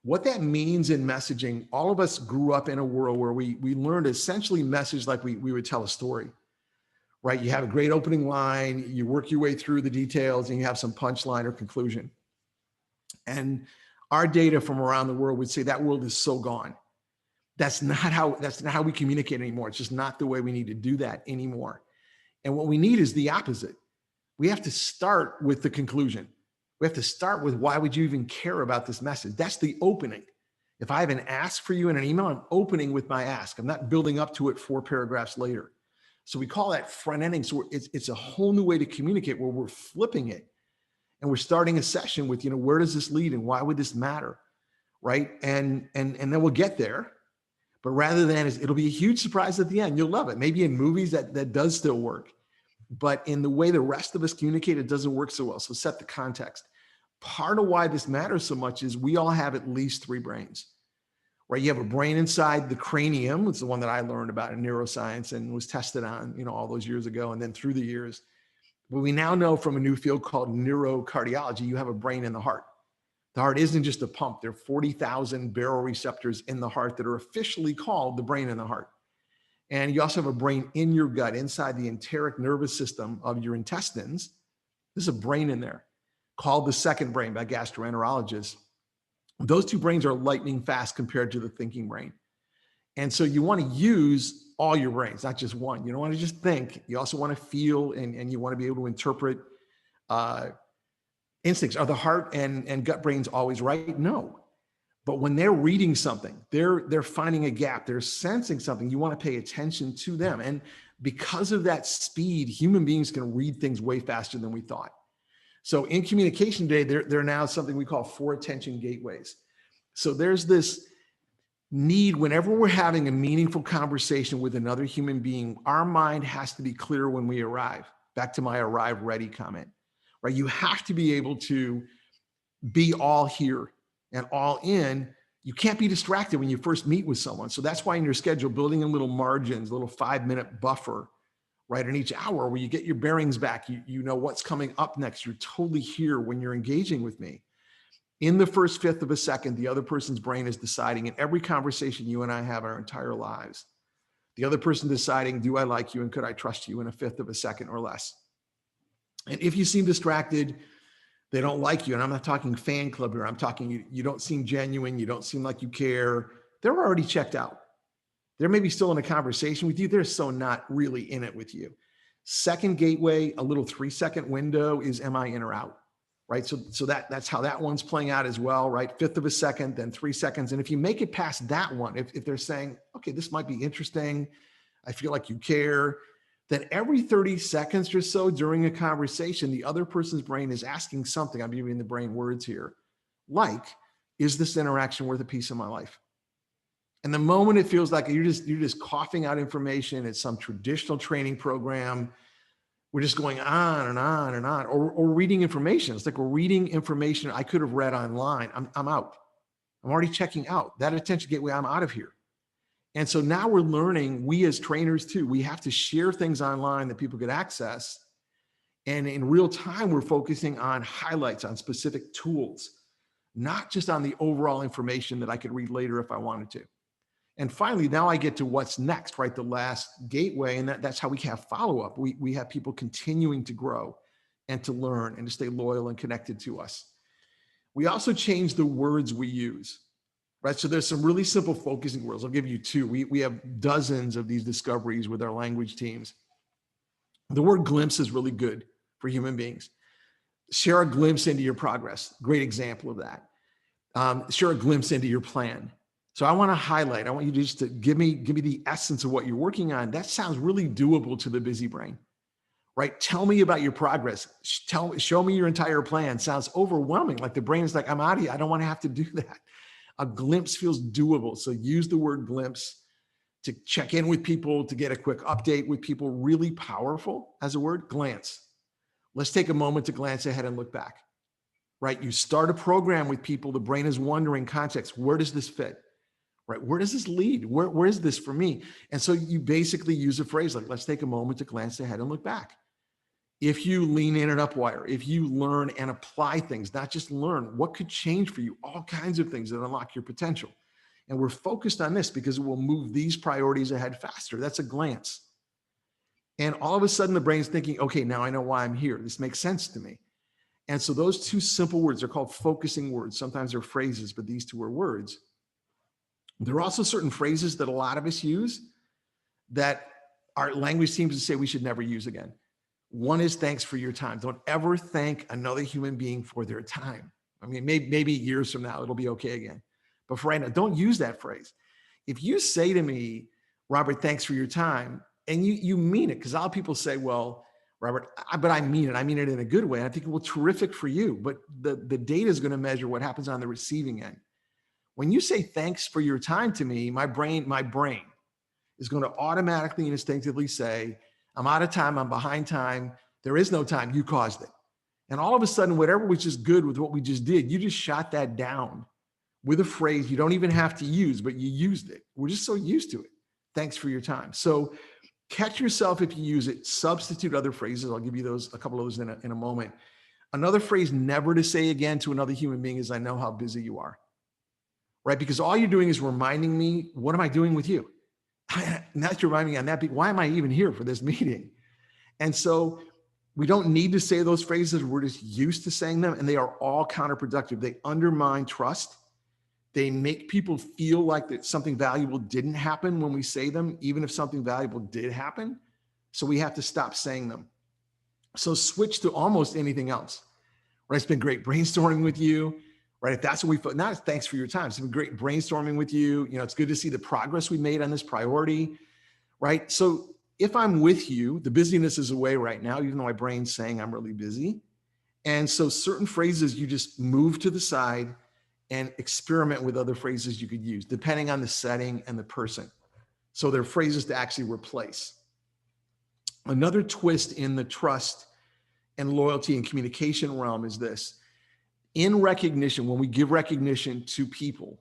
What that means in messaging, all of us grew up in a world where we learned essentially message like we would tell a story, right? You have a great opening line, you work your way through the details, and you have some punchline or conclusion. And our data from around the world would say that world is so gone. That's not how we communicate anymore. It's just not the way we need to do that anymore. And what we need is the opposite. We have to start with the conclusion. We have to start with, why would you even care about this message? That's the opening. If I have an ask for you in an email, I'm opening with my ask. I'm not building up to it 4 paragraphs later. So we call that front ending. So it's a whole new way to communicate where we're flipping it. And we're starting a session with, where does this lead and why would this matter? Right. And then we'll get there. But rather than, it'll be a huge surprise at the end. You'll love it. Maybe in movies that does still work. But in the way the rest of us communicate, it doesn't work so well. So set the context. Part of why this matters so much is we all have at least 3 brains, right? You have a brain inside the cranium. It's the one that I learned about in neuroscience and was tested on, all those years ago. And then through the years, but we now know from a new field called neurocardiology, you have a brain in the heart. The heart isn't just a pump. There are 40,000 baroreceptors in the heart that are officially called the brain in the heart. And you also have a brain in your gut, inside the enteric nervous system of your intestines. There's a brain in there called the second brain by gastroenterologists. Those 2 brains are lightning fast compared to the thinking brain. And so you want to use all your brains, not just one. You don't want to just think. You also want to feel, and you want to be able to interpret instincts. Are the heart and gut brains always right? No. But when they're reading something, they're finding a gap, they're sensing something, you want to pay attention to them. And because of that speed, human beings can read things way faster than we thought. So in communication today, there are now something we call 4 attention gateways. So there's this need, whenever we're having a meaningful conversation with another human being, our mind has to be clear when we arrive. Back to my arrive ready comment, right? You have to be able to be all here and all in. You can't be distracted when you first meet with someone. So that's why in your schedule, building in little margins, a little 5-minute buffer, right, in each hour where you get your bearings back, you know what's coming up next. You're totally here when you're engaging with me. In the first 1/5 of a second, the other person's brain is deciding, in every conversation you and I have our entire lives, the other person deciding, do I like you and could I trust you, in a 1/5 of a second or less. And if you seem distracted, they don't like you. And I'm not talking fan club here. I'm talking, you don't seem genuine. You don't seem like you care. They're already checked out. They're maybe still in a conversation with you. They're so not really in it with you. Second gateway, a little 3-second window is, am I in or out? Right? So that's how that one's playing out as well, right? 1/5 of a second, then 3 seconds. And if you make it past that one, if they're saying, okay, this might be interesting, I feel like you care, then every 30 seconds or so during a conversation, the other person's brain is asking something. I'm using the brain words here. Like, is this interaction worth a piece of my life? And the moment it feels like you're just coughing out information, it's some traditional training program, we're just going on and on and on, or reading information. It's like we're reading information I could have read online. I'm out. I'm already checking out. That attention gateway, I'm out of here. And so now we're learning, we as trainers too, we have to share things online that people could access. And in real time, we're focusing on highlights, on specific tools, not just on the overall information that I could read later if I wanted to. And finally, now I get to what's next, right? The last gateway, and that's how we have follow-up. We have people continuing to grow and to learn and to stay loyal and connected to us. We also change the words we use, right? So there's some really simple focusing words. I'll give you 2. We have dozens of these discoveries with our language teams. The word glimpse is really good for human beings. Share a glimpse into your progress. Great example of that. Share a glimpse into your plan. So I want to highlight, I want you just to give me the essence of what you're working on. That sounds really doable to the busy brain, right? Tell me about your progress. Show me your entire plan. Sounds overwhelming. Like the brain is like, I'm out of here. I don't want to have to do that. A glimpse feels doable. So use the word glimpse to check in with people, to get a quick update with people. Really powerful as a word. Glance. Let's take a moment to glance ahead and look back, right? You start a program with people. The brain is wondering context. Where does this fit? Right? Where does this lead? Where is this for me? And so you basically use a phrase like, let's take a moment to glance ahead and look back. If you lean in and upwire, if you learn and apply things, not just learn, what could change for you? All kinds of things that unlock your potential. And we're focused on this because it will move these priorities ahead faster. That's a glance. And all of a sudden the brain's thinking, okay, now I know why I'm here. This makes sense to me. And so those 2 simple words are called focusing words. Sometimes they're phrases, but these 2 are words. There are also certain phrases that a lot of us use that our language teams say we should never use again. One is thanks for your time. Don't ever thank another human being for their time. I mean, maybe years from now, it'll be okay again. But for right now, don't use that phrase. If you say to me, Robert, thanks for your time, and you mean it, because a lot of people say, well, Robert, but I mean it. I mean it in a good way. I think, well, terrific for you. But the data is going to measure what happens on the receiving end. When you say thanks for your time to me, my brain is going to automatically and instinctively say, I'm out of time. I'm behind time. There is no time. You caused it. And all of a sudden, whatever was just good with what we just did, you just shot that down with a phrase you don't even have to use, but you used it. We're just so used to it. Thanks for your time. So catch yourself if you use it. Substitute other phrases. I'll give you a couple of those in a moment. Another phrase never to say again to another human being is, I know how busy you are. Right? Because all you're doing is reminding me, what am I doing with you? Now that you're reminding me on that, why am I even here for this meeting? And so we don't need to say those phrases. We're just used to saying them, and they are all counterproductive. They undermine trust. They make people feel like that something valuable didn't happen when we say them, even if something valuable did happen. So we have to stop saying them. So switch to almost anything else. Right? It's been great brainstorming with you. Right? If that's what we put, not thanks for your time. It's been great brainstorming with you. You know, it's good to see the progress we made on this priority. Right? So if I'm with you, the busyness is away right now, even though my brain's saying I'm really busy. And so certain phrases you just move to the side and experiment with other phrases you could use, depending on the setting and the person. So they're phrases to actually replace. Another twist in the trust and loyalty and communication realm is this. In recognition, when we give recognition to people,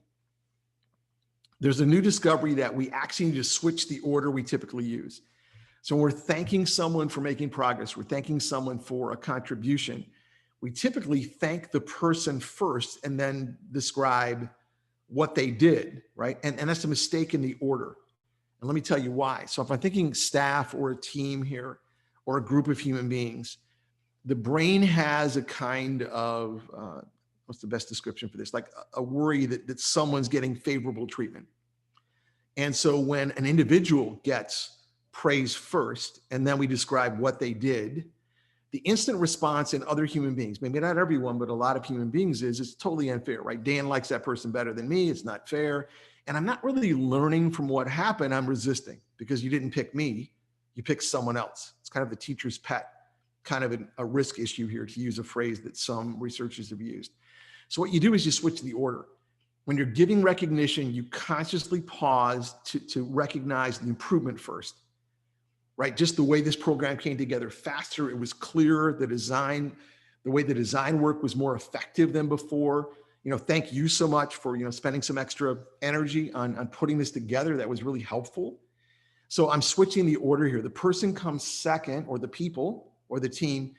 there's a new discovery that we actually need to switch the order we typically use. So when we're thanking someone for making progress, we're thanking someone for a contribution, we typically thank the person first and then describe what they did, right? And that's a mistake in the order. And let me tell you why. So if I'm thinking staff or a team here or a group of human beings, the brain has a kind of, what's the best description for this? Like a worry that someone's getting favorable treatment. And so when an individual gets praise first, and then we describe what they did, the instant response in other human beings, maybe not everyone, but a lot of human beings is, it's totally unfair, right? Dan likes that person better than me. It's not fair. And I'm not really learning from what happened. I'm resisting because you didn't pick me. You picked someone else. It's kind of the teacher's pet, kind of a risk issue here, to use a phrase that some researchers have used. So what you do is you switch the order. When you're giving recognition, you consciously pause to recognize the improvement first. Right? Just the way this program came together faster, it was clearer, the way the design work was more effective than before. You know, thank you so much for, spending some extra energy on putting this together. That was really helpful. So I'm switching the order here. The person comes second, or the people or the team.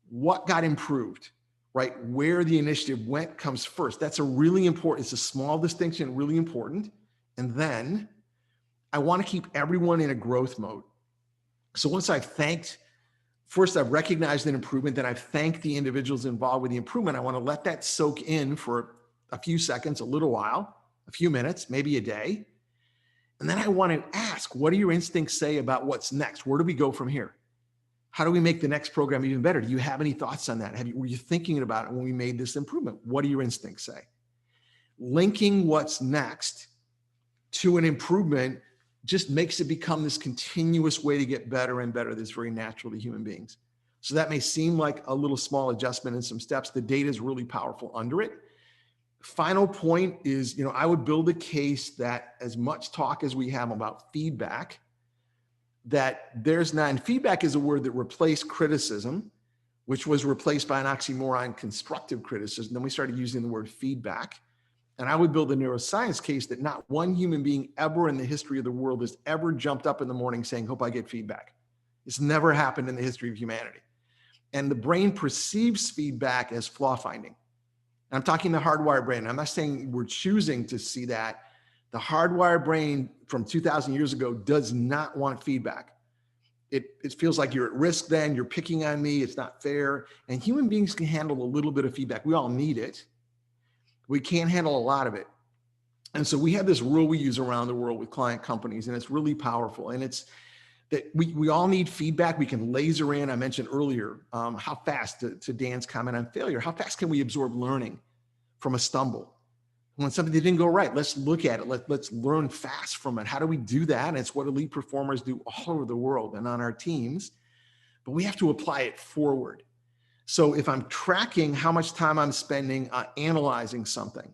What got improved, right? Where the initiative went comes first. That's a really important, it's a small distinction, really important. And then I want to keep everyone in a growth mode. So once I've recognized an improvement, then I've thanked the individuals involved with the improvement. I want to let that soak in for a few seconds, a little while, a few minutes, maybe a day. And then I want to ask, what do your instincts say about what's next? Where do we go from here? How do we make the next program even better? Do you have any thoughts on that? Were you thinking about it when we made this improvement? What do your instincts say? Linking what's next to an improvement just makes it become this continuous way to get better and better that's very natural to human beings. So that may seem like a little small adjustment in some steps. The data is really powerful under it. Final point is, I would build a case that as much talk as we have about feedback, that there's not, and feedback is a word that replaced criticism, which was replaced by an oxymoron, constructive criticism. Then we started using the word feedback. And I would build a neuroscience case that not one human being ever in the history of the world has ever jumped up in the morning saying, hope I get feedback. It's never happened in the history of humanity. And the brain perceives feedback as flaw finding. And I'm talking the hardwired brain. I'm not saying we're choosing to see that. The hardwired brain from 2,000 years ago does not want feedback. It feels like you're at risk then, you're picking on me, it's not fair. And human beings can handle a little bit of feedback. We all need it. We can't handle a lot of it. And so we have this rule we use around the world with client companies, and it's really powerful. And it's that we all need feedback. We can laser in. I mentioned earlier, how fast, to Dan's comment on failure, how fast can we absorb learning from a stumble? When something didn't go right, let's look at it. Let's learn fast from it. How do we do that? And it's what elite performers do all over the world and on our teams, but we have to apply it forward. So if I'm tracking how much time I'm spending analyzing something,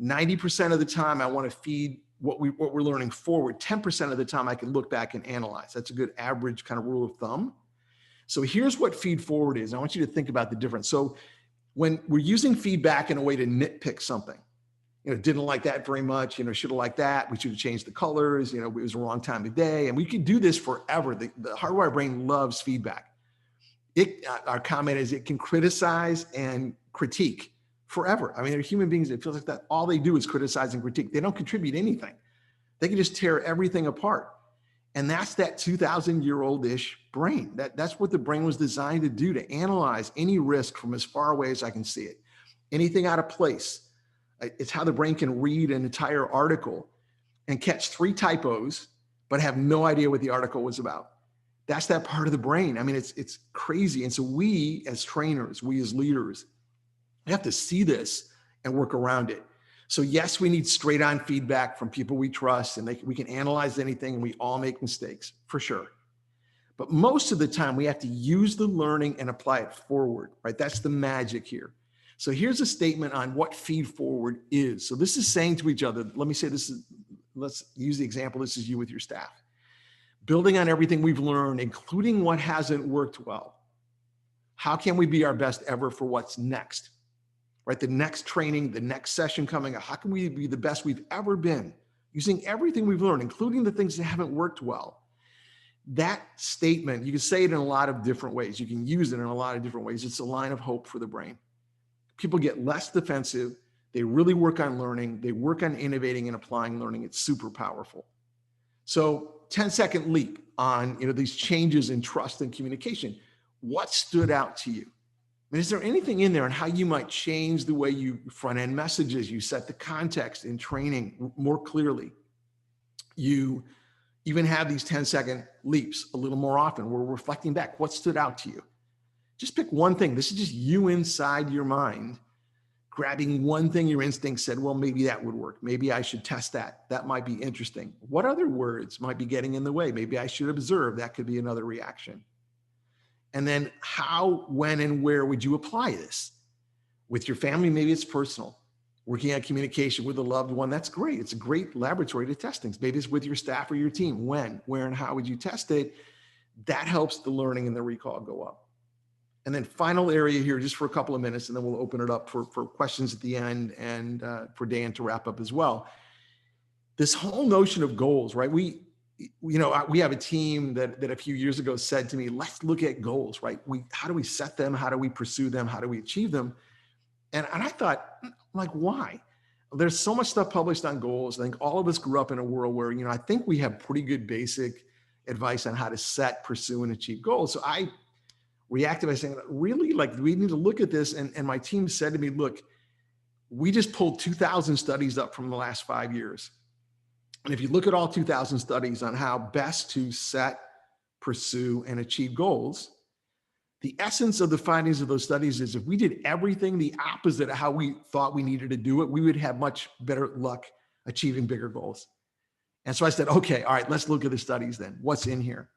90% of the time I want to feed what we're learning forward. 10% of the time I can look back and analyze. That's a good average kind of rule of thumb. So here's what feed forward is. I want you to think about the difference. So when we're using feedback in a way to nitpick something, didn't like that very much, should have liked that. We should have changed the colors, it was the wrong time of day. And we could do this forever. The hardwired brain loves feedback. Our comment is it can criticize and critique forever. I mean, they're human beings. It feels like that. All they do is criticize and critique. They don't contribute anything. They can just tear everything apart. And that's that 2,000-year-old-ish brain. That's what the brain was designed to do, to analyze any risk from as far away as I can see it. Anything out of place. It's how the brain can read an entire article and catch 3 typos, but have no idea what the article was about. That's that part of the brain. I mean, it's crazy. And so we as trainers, we as leaders, we have to see this and work around it. So yes, we need straight on feedback from people we trust, and we can analyze anything, and we all make mistakes for sure. But most of the time we have to use the learning and apply it forward, right? That's the magic here. So here's a statement on what feed forward is. So this is saying to each other, let me say this is, let's use the example. This is you with your staff. Building on everything we've learned, including what hasn't worked well. How can we be our best ever for what's next? Right? The next training, the next session coming up. How can we be the best we've ever been? Using everything we've learned, including the things that haven't worked well. That statement, you can say it in a lot of different ways. You can use it in a lot of different ways. It's a line of hope for the brain. People get less defensive. They really work on learning. They work on innovating and applying learning. It's super powerful. So 10-second leap on these changes in trust and communication. What stood out to you? I mean, is there anything in there on how you might change the way you front end messages, you set the context in training more clearly? You even have these 10-second leaps a little more often. We're reflecting back. What stood out to you? Just pick one thing. This is just you inside your mind, grabbing one thing your instinct said, well, maybe that would work. Maybe I should test that. That might be interesting. What other words might be getting in the way? Maybe I should observe. That could be another reaction. And then how, when, and where would you apply this? With your family, maybe it's personal. Working on communication with a loved one, that's great. It's a great laboratory to test things. Maybe it's with your staff or your team. When, where, and how would you test it? That helps the learning and the recall go up. And then final area here, just for a couple of minutes, and then we'll open it up for questions at the end and for Dan to wrap up as well. This whole notion of goals, right? We have a team that a few years ago said to me, let's look at goals, right? How do we set them? How do we pursue them? How do we achieve them? And I thought, like, why? There's so much stuff published on goals. I think all of us grew up in a world where, I think we have pretty good basic advice on how to set, pursue, and achieve goals. So I reacted by saying, really, like, we need to look at this. And my team said to me, look, we just pulled 2,000 studies up from the last 5 years. And if you look at all 2,000 studies on how best to set, pursue, and achieve goals, the essence of the findings of those studies is if we did everything the opposite of how we thought we needed to do it, we would have much better luck achieving bigger goals. And so I said, okay, all right, let's look at the studies then. What's in here?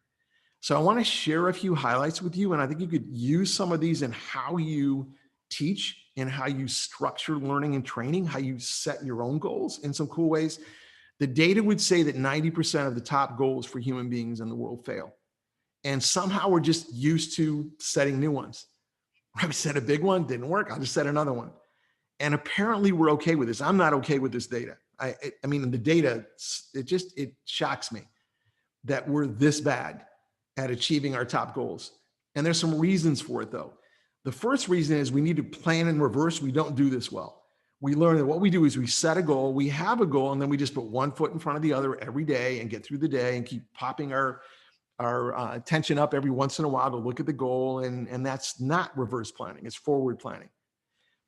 So I want to share a few highlights with you, and I think you could use some of these in how you teach and how you structure learning and training, how you set your own goals in some cool ways. The data would say that 90% of the top goals for human beings in the world fail. And somehow we're just used to setting new ones. I set a big one, didn't work. I'll just set another one. And apparently we're okay with this. I'm not okay with this data. I mean, the data, it shocks me that we're this bad at achieving our top goals. And there's some reasons for it though. The first reason is we need to plan in reverse. We don't do this well. We learn that what we do is we set a goal, we have a goal, and then we just put one foot in front of the other every day and get through the day and keep popping our attention up every once in a while to look at the goal. And that's not reverse planning, it's forward planning.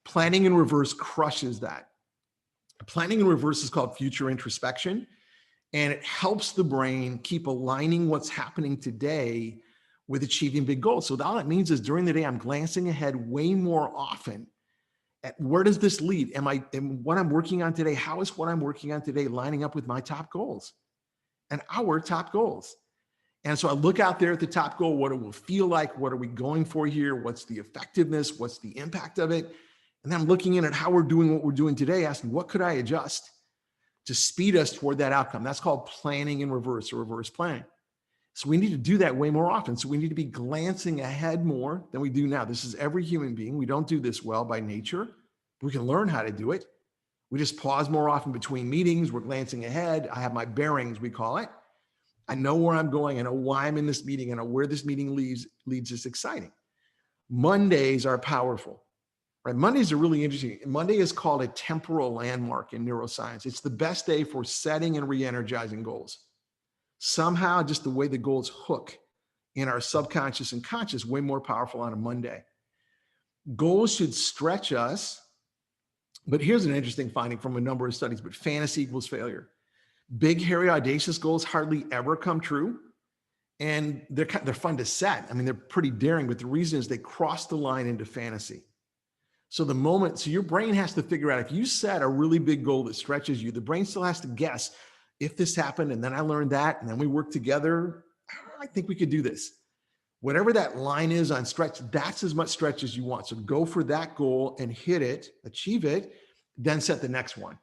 Planning in reverse crushes that. Planning in reverse is called future introspection, and it helps the brain keep aligning what's happening today with achieving big goals. So all that means is during the day, I'm glancing ahead way more often Where does this lead? And what I'm working on today, how is what I'm working on today lining up with my top goals and our top goals? And so I look out there at the top goal, what it will feel like, what are we going for here? What's the effectiveness? What's the impact of it? And then I'm looking in at how we're doing what we're doing today, asking what could I adjust to speed us toward that outcome? That's called planning in reverse, or reverse planning. So we need to do that way more often. So we need to be glancing ahead more than we do now. This is every human being. We don't do this well by nature. We can learn how to do it. We just pause more often between meetings. We're glancing ahead. I have my bearings, we call it. I know where I'm going. I know why I'm in this meeting. I know where this meeting leads. It's exciting. Mondays are powerful, right? Mondays are really interesting. Monday is called a temporal landmark in neuroscience. It's the best day for setting and re-energizing goals. Somehow, just the way the goals hook in our subconscious and conscious, way more powerful on a Monday. Goals should stretch us, but here's an interesting finding from a number of studies, but fantasy equals failure. Big, hairy, audacious goals hardly ever come true, and they're fun to set. I mean, they're pretty daring, but the reason is they cross the line into fantasy. So your brain has to figure out, if you set a really big goal that stretches you, the brain still has to guess, if this happened, and then I learned that, and then we work together, I think we could do this. Whatever that line is on stretch, that's as much stretch as you want. So go for that goal and hit it, achieve it, then set the next one.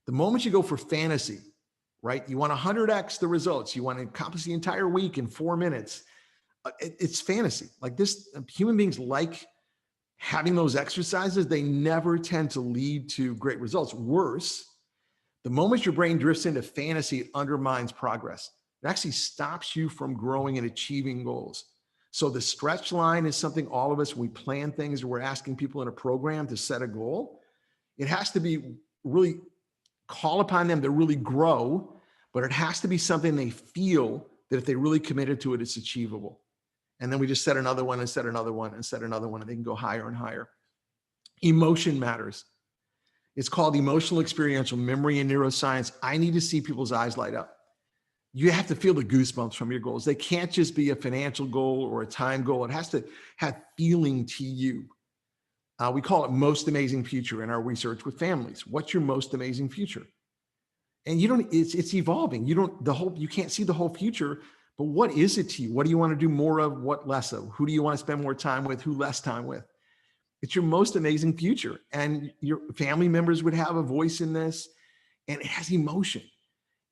The moment you go for fantasy, right? You want 100x the results. You want to accomplish the entire week in 4 minutes. It's fantasy. Like this, human beings like having those exercises. They never tend to lead to great results. Worse, the moment your brain drifts into fantasy, it undermines progress. It actually stops you from growing and achieving goals. So the stretch line is something all of us, when we plan things or we're asking people in a program to set a goal, it has to be really call upon them to really grow, but it has to be something they feel that if they really committed to it, it's achievable. And then we just set another one and set another one and set another one, and they can go higher and higher. Emotion matters. It's called emotional experiential memory in neuroscience. I need to see people's eyes light up. You have to feel the goosebumps from your goals. They can't just be a financial goal or a time goal. It has to have feeling to you. We call it most amazing future in our research with families. What's your most amazing future? And it's evolving. You can't see the whole future, but what is it to you? What do you want to do more of? What less of? Who do you want to spend more time with? Who less time with? It's your most amazing future. And your family members would have a voice in this, and it has emotion.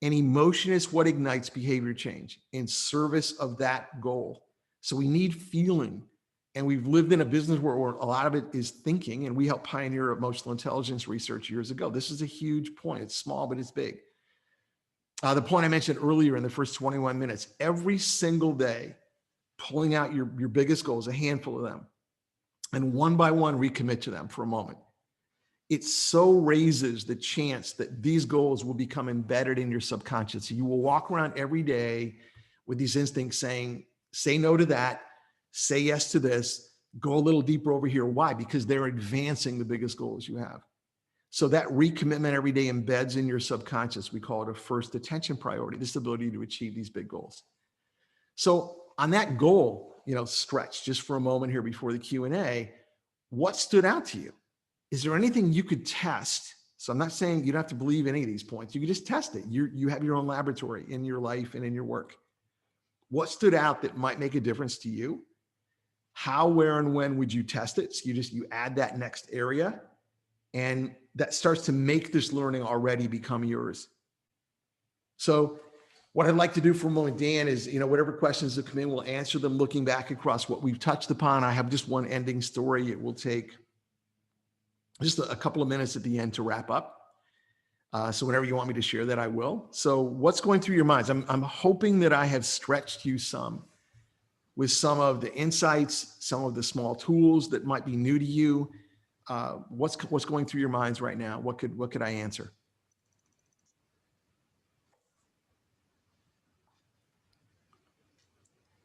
And emotion is what ignites behavior change in service of that goal. So we need feeling. And we've lived in a business where a lot of it is thinking, and we helped pioneer emotional intelligence research years ago. This is a huge point. It's small, but it's big. The point I mentioned earlier in the first 21 minutes, every single day, pulling out your biggest goals, a handful of them, and one by one, recommit to them for a moment. It so raises the chance that these goals will become embedded in your subconscious. So you will walk around every day with these instincts saying, say no to that, say yes to this, go a little deeper over here. Why? Because they're advancing the biggest goals you have. So that recommitment every day embeds in your subconscious. We call it a first attention priority, this ability to achieve these big goals. So on that goal, stretch just for a moment here before the Q&A, what stood out to you? Is there anything you could test? So I'm not saying you don't have to believe any of these points. You can just test it. You have your own laboratory in your life and in your work. What stood out that might make a difference to you? How, where, and when would you test it? So you add that next area, and that starts to make this learning already become yours. So what I'd like to do for a moment, Dan, is, whatever questions that come in, we'll answer them looking back across what we've touched upon. I have just one ending story. It will take just a couple of minutes at the end to wrap up. So whenever you want me to share that, I will. So what's going through your minds? I'm hoping that I have stretched you some with some of the insights, some of the small tools that might be new to you. What's going through your minds right now? What could I answer?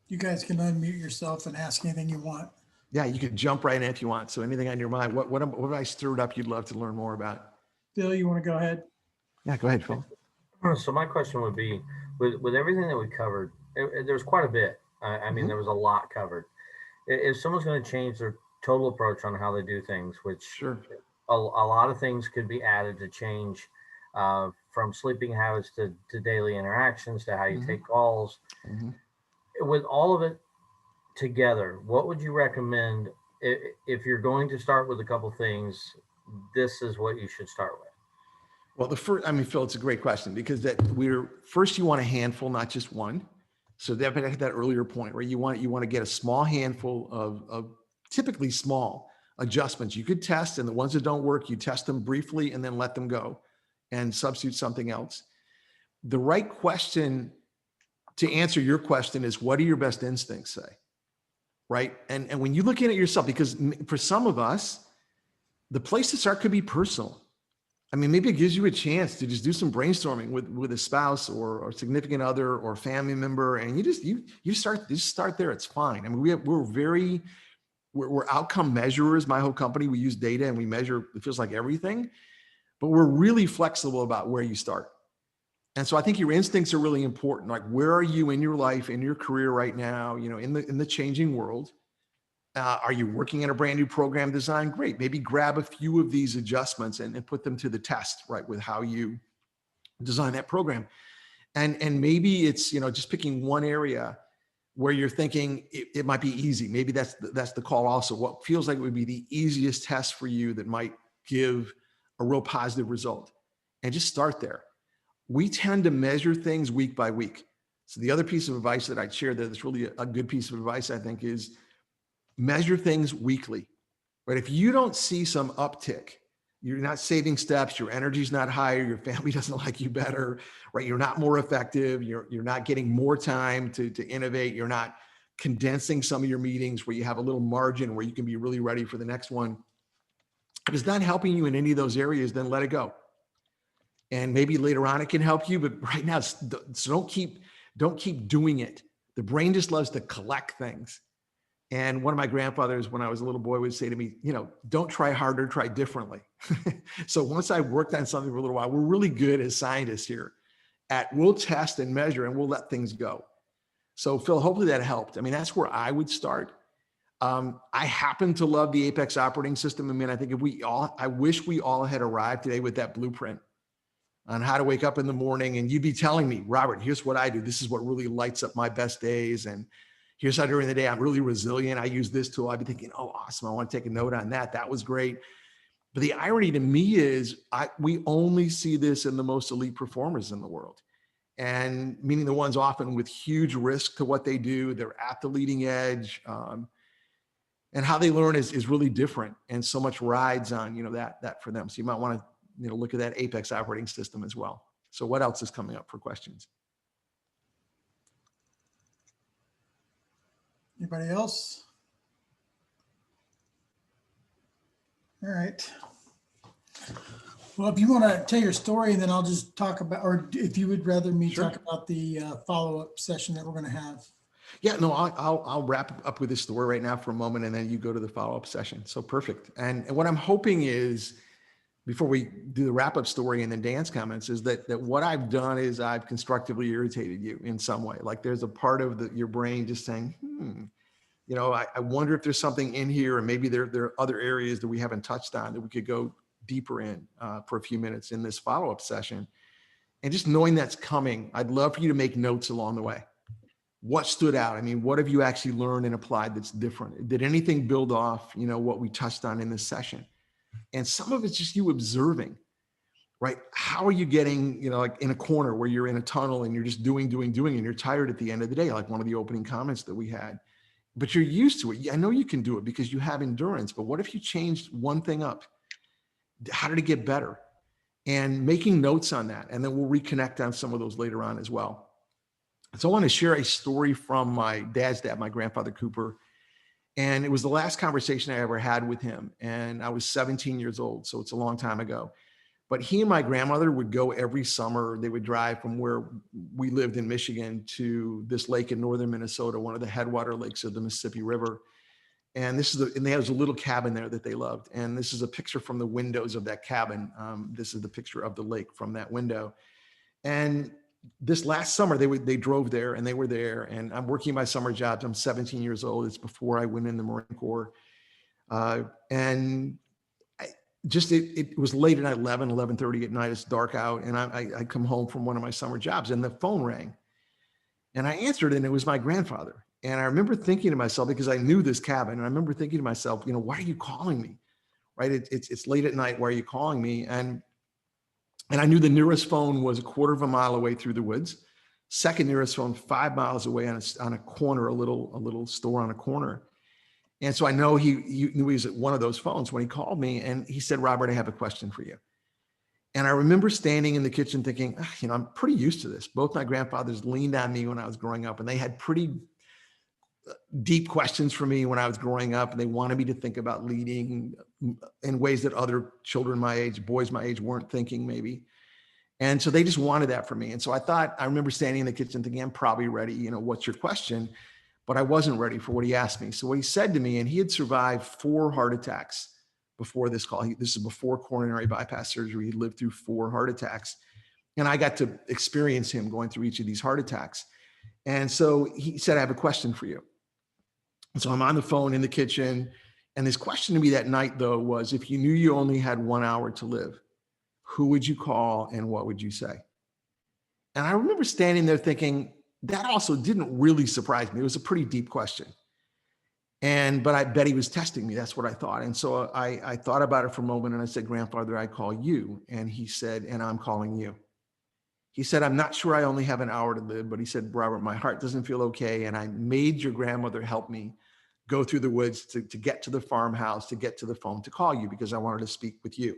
You guys can unmute yourself and ask anything you want.
Yeah, you can jump right in if you want. So anything on your mind, what have I stirred up you'd love to learn more about?
Phil, you want to go ahead?
Yeah, go ahead, Phil.
So my question would be, with everything that we covered, there's quite a bit. I mean, there was a lot covered. If someone's going to change their total approach on how they do things, which
Sure,
a lot of things could be added to change, from sleeping habits to daily interactions to how you take calls. With all of it together, what would you recommend if you're going to start with a couple things? This is what you should start with.
Well, the first, I mean, Phil, it's a great question, because first you want a handful, not just one. So that earlier point, where you want to get a small handful of typically small adjustments you could test, and the ones that don't work, you test them briefly and then let them go and substitute something else. The right question to answer your question is, what do your best instincts say? Right. And when you look at it yourself, because for some of us, the place to start could be personal. I mean, maybe it gives you a chance to just do some brainstorming with a spouse or significant other or family member, and you start there. It's fine. I mean, we're outcome measurers. My whole company, we use data and we measure, it feels like everything, but we're really flexible about where you start. And so I think your instincts are really important. Like, where are you in your life, in your career right now, in the changing world? Are you working in a brand new program design? Great. Maybe grab a few of these adjustments and put them to the test, right, with how you design that program. And maybe it's, just picking one area where you're thinking it might be easy. Maybe that's the call also. What feels like it would be the easiest test for you that might give a real positive result, and just start there. We tend to measure things week by week. So the other piece of advice that I'd share that's really a good piece of advice, I think, is measure things weekly, right? If you don't see some uptick, you're not saving steps, your energy's not higher, your family doesn't like you better, right? You're not more effective. You're not getting more time to innovate. You're not condensing some of your meetings where you have a little margin where you can be really ready for the next one. If it's not helping you in any of those areas, then let it go. And maybe later on it can help you, but right now, so don't keep doing it. The brain just loves to collect things. And one of my grandfathers, when I was a little boy, would say to me, don't try harder, try differently. So once I worked on something for a little while, we're really good as scientists here we'll test and measure and we'll let things go. So Phil, hopefully that helped. I mean, that's where I would start. I happen to love the Apex operating system. I mean, I think I wish we all had arrived today with that blueprint on how to wake up in the morning, and you'd be telling me, Robert, here's what I do. This is what really lights up my best days. And here's how during the day I'm really resilient. I use this tool. I'd be thinking, oh, awesome. I want to take a note on that. That was great. But the irony to me is we only see this in the most elite performers in the world. And meaning the ones often with huge risk to what they do. They're at the leading edge. And how they learn is really different. And so much rides on, that for them. So you might want to, look at that Apex operating system as well. So what else is coming up for questions?
Anybody else? All right. Well, if you want to tell your story, and then I'll just talk about, or if you would rather me talk about the follow-up session that we're going to have.
Yeah, no, I'll wrap up with this story right now for a moment, and then you go to the follow-up session. So perfect. And what I'm hoping is, before we do the wrap-up story and then Dan's comments, is that what I've done is I've constructively irritated you in some way. Like there's a part of your brain just saying, I wonder if there's something in here, and maybe there are other areas that we haven't touched on that we could go deeper in for a few minutes in this follow-up session. And just knowing that's coming, I'd love for you to make notes along the way. What stood out? I mean, what have you actually learned and applied that's different? Did anything build off, what we touched on in this session? And some of it's just you observing, right? How are you getting, like in a corner where you're in a tunnel and you're just doing, and you're tired at the end of the day, like one of the opening comments that we had, but you're used to it. I know you can do it because you have endurance, but what if you changed one thing up? How did it get better? And making notes on that. And then we'll reconnect on some of those later on as well. So I want to share a story from my dad's dad, my grandfather Cooper. And it was the last conversation I ever had with him. And I was 17 years old, so it's a long time ago. But he and my grandmother would go every summer. They would drive from where we lived in Michigan to this lake in northern Minnesota, one of the headwater lakes of the Mississippi River. And and there was a little cabin there that they loved. And this is a picture from the windows of that cabin. This is the picture of the lake from that window. And this last summer, they drove there and they were there. And I'm working my summer jobs. I'm 17 years old. It's before I went in the Marine Corps. And just, it was late at night, 11:30 at night. It's dark out. And I come home from one of my summer jobs and the phone rang. And I answered, and it was my grandfather. And I remember thinking to myself, because I knew this cabin, and I remember thinking to myself, you know, why are you calling me? Right? It's late at night. Why are you calling me? And I knew the nearest phone was a quarter of a mile away through the woods. Second nearest phone, 5 miles away on a corner, a little store on a corner. And so I know he knew he was at one of those phones when he called me, and he said, Robert, I have a question for you. And I remember standing in the kitchen thinking, you know, I'm pretty used to this. Both my grandfathers leaned on me when I was growing up, and they had pretty deep questions for me when I was growing up, and they wanted me to think about leading in ways that other children my age, boys my age, weren't thinking maybe. And so they just wanted that for me. And so I remember standing in the kitchen thinking, I'm probably ready. You know, what's your question? But I wasn't ready for what he asked me. So what he said to me, and he had survived 4 heart attacks before this call. This is before coronary bypass surgery. He lived through 4 heart attacks. And I got to experience him going through each of these heart attacks. And so he said, I have a question for you. And so I'm on the phone in the kitchen. And his question to me that night, though, was, if you knew you only had 1 hour to live, who would you call and what would you say? And I remember standing there thinking, that also didn't really surprise me. It was a pretty deep question. But I bet he was testing me. That's what I thought. And so I thought about it for a moment, and I said, Grandfather, I call you. And he said, and I'm calling you. He said, I'm not sure I only have an hour to live, but he said, Robert, my heart doesn't feel okay. And I made your grandmother help me go through the woods to get to the farmhouse, to get to the phone, to call you, because I wanted to speak with you.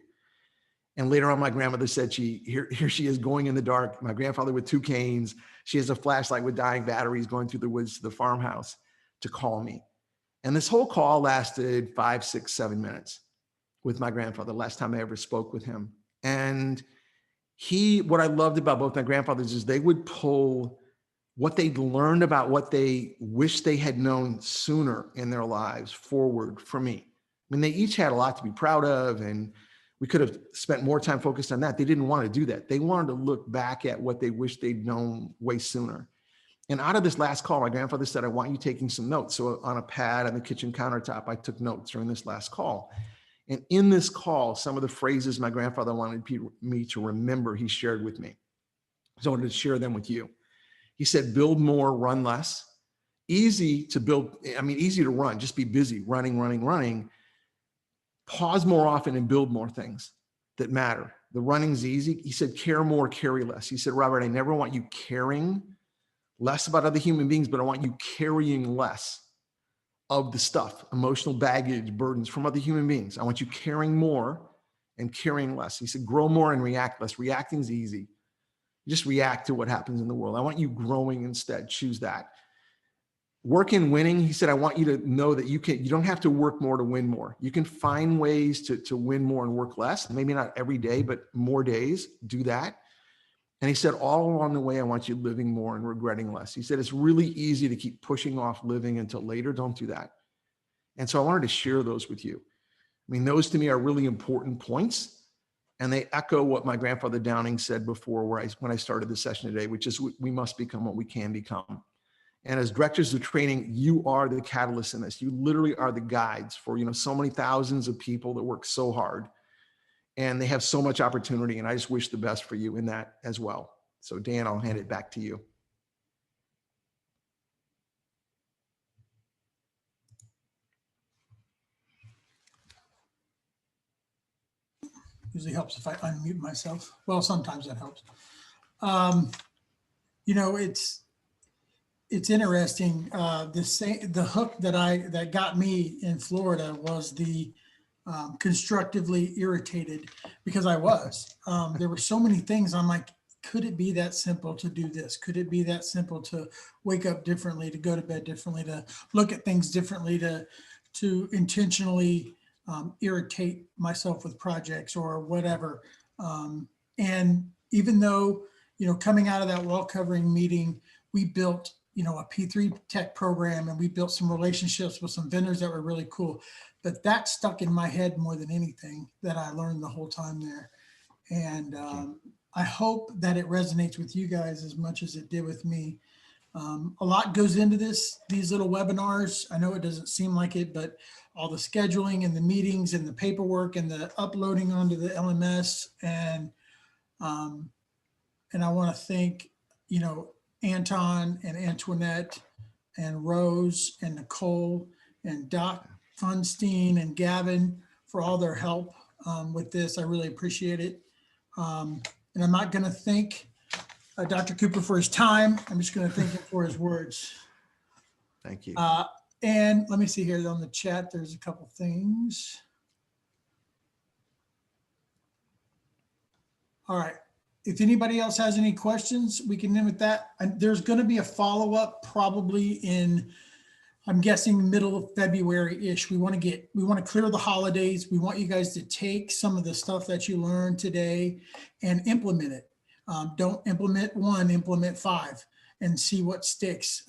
And later on, my grandmother said, here she is going in the dark. My grandfather with 2 canes. She has a flashlight with dying batteries going through the woods to the farmhouse to call me. And this whole call lasted 5, 6, 7 minutes with my grandfather, last time I ever spoke with him. And what I loved about both my grandfathers is they would pull what they'd learned about what they wish they had known sooner in their lives forward for me. I mean, they each had a lot to be proud of, and we could have spent more time focused on that. They didn't want to do that. They wanted to look back at what they wish they'd known way sooner. And out of this last call, my grandfather said, I want you taking some notes. So on a pad on the kitchen countertop, I took notes during this last call. And in this call, some of the phrases my grandfather wanted me to remember, he shared with me. So I wanted to share them with you. He said, build more, run less. Easy to build, easy to run, just be busy, running. Pause more often and build more things that matter. The running's easy. He said, care more, carry less. He said, Robert, I never want you caring less about other human beings, but I want you carrying less of the stuff, emotional baggage, burdens from other human beings. I want you caring more and caring less. He said, grow more and react less. Reacting is easy. You just react to what happens in the world. I want you growing instead. Choose that. Work in winning. He said, I want you to know that you don't have to work more to win more. You can find ways to win more and work less. Maybe not every day, but more days. Do that. And he said, all along the way, I want you living more and regretting less. He said, it's really easy to keep pushing off living until later. Don't do that. And so I wanted to share those with you. I mean, those to me are really important points. And they echo what my grandfather Downing said before when I started the session today, which is we must become what we can become. And as directors of training, you are the catalyst in this. You literally are the guides for, so many thousands of people that work so hard. And they have so much opportunity, and I just wish the best for you in that as well. So Dan, I'll hand it back to you.
Usually helps if I unmute myself. Well, sometimes that helps. It's interesting. The hook that got me in Florida was the constructively irritated, because I was. There were so many things. I'm like, could it be that simple to do this? Could it be that simple to wake up differently, to go to bed differently, to look at things differently, to intentionally irritate myself with projects or whatever? And even though, coming out of that wall covering meeting, we built, a P3 tech program, and we built some relationships with some vendors that were really cool. But that stuck in my head more than anything that I learned the whole time there. And I hope that it resonates with you guys as much as it did with me. A lot goes into these little webinars. I know it doesn't seem like it, but all the scheduling and the meetings and the paperwork and the uploading onto the LMS. And I want to thank, you know, Anton and Antoinette and Rose and Nicole and Doc Funstein and Gavin for all their help with this. I really appreciate it. And I'm not going to thank Dr. Cooper for his time. I'm just going to thank him for his words.
Thank you.
And let me see here on the chat. There's a couple things. All right. If anybody else has any questions, we can end with that. And there's going to be a follow-up probably in, I'm guessing, middle of February-ish. We want to clear the holidays. We want you guys to take some of the stuff that you learned today and implement it. Don't implement one, implement 5 and see what sticks.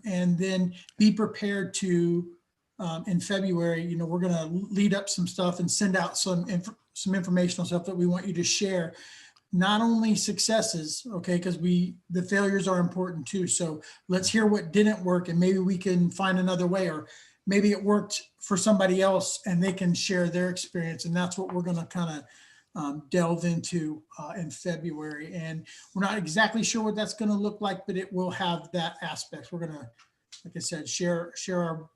And then be prepared to, in February, you know, we're going to lead up some stuff and send out some informational stuff that we want you to share. Not only successes, okay, because the failures are important too. So let's hear what didn't work and maybe we can find another way, or maybe it worked for somebody else and they can share their experience. And that's what we're going to kind of delve into in February. And we're not exactly sure what that's going to look like, but it will have that aspect. We're going to, like I said, share our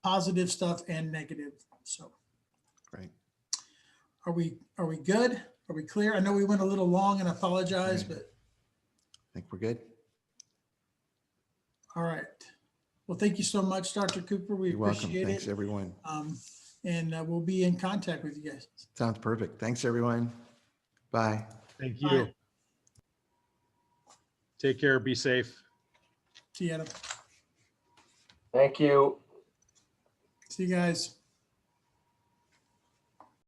positive stuff and negative. So
Great.
Are we good? Are we clear? I know we went a little long and I apologize, but.
I think we're good.
All right. Well, thank you so much, Dr. Cooper. We
You're welcome.
appreciate
Thanks,
it.
everyone.
And we'll be in contact with you guys.
Sounds perfect. Thanks, everyone. Bye.
Thank you.
Bye.
Take care. Be safe.
See you, Adam.
Thank you.
See you guys.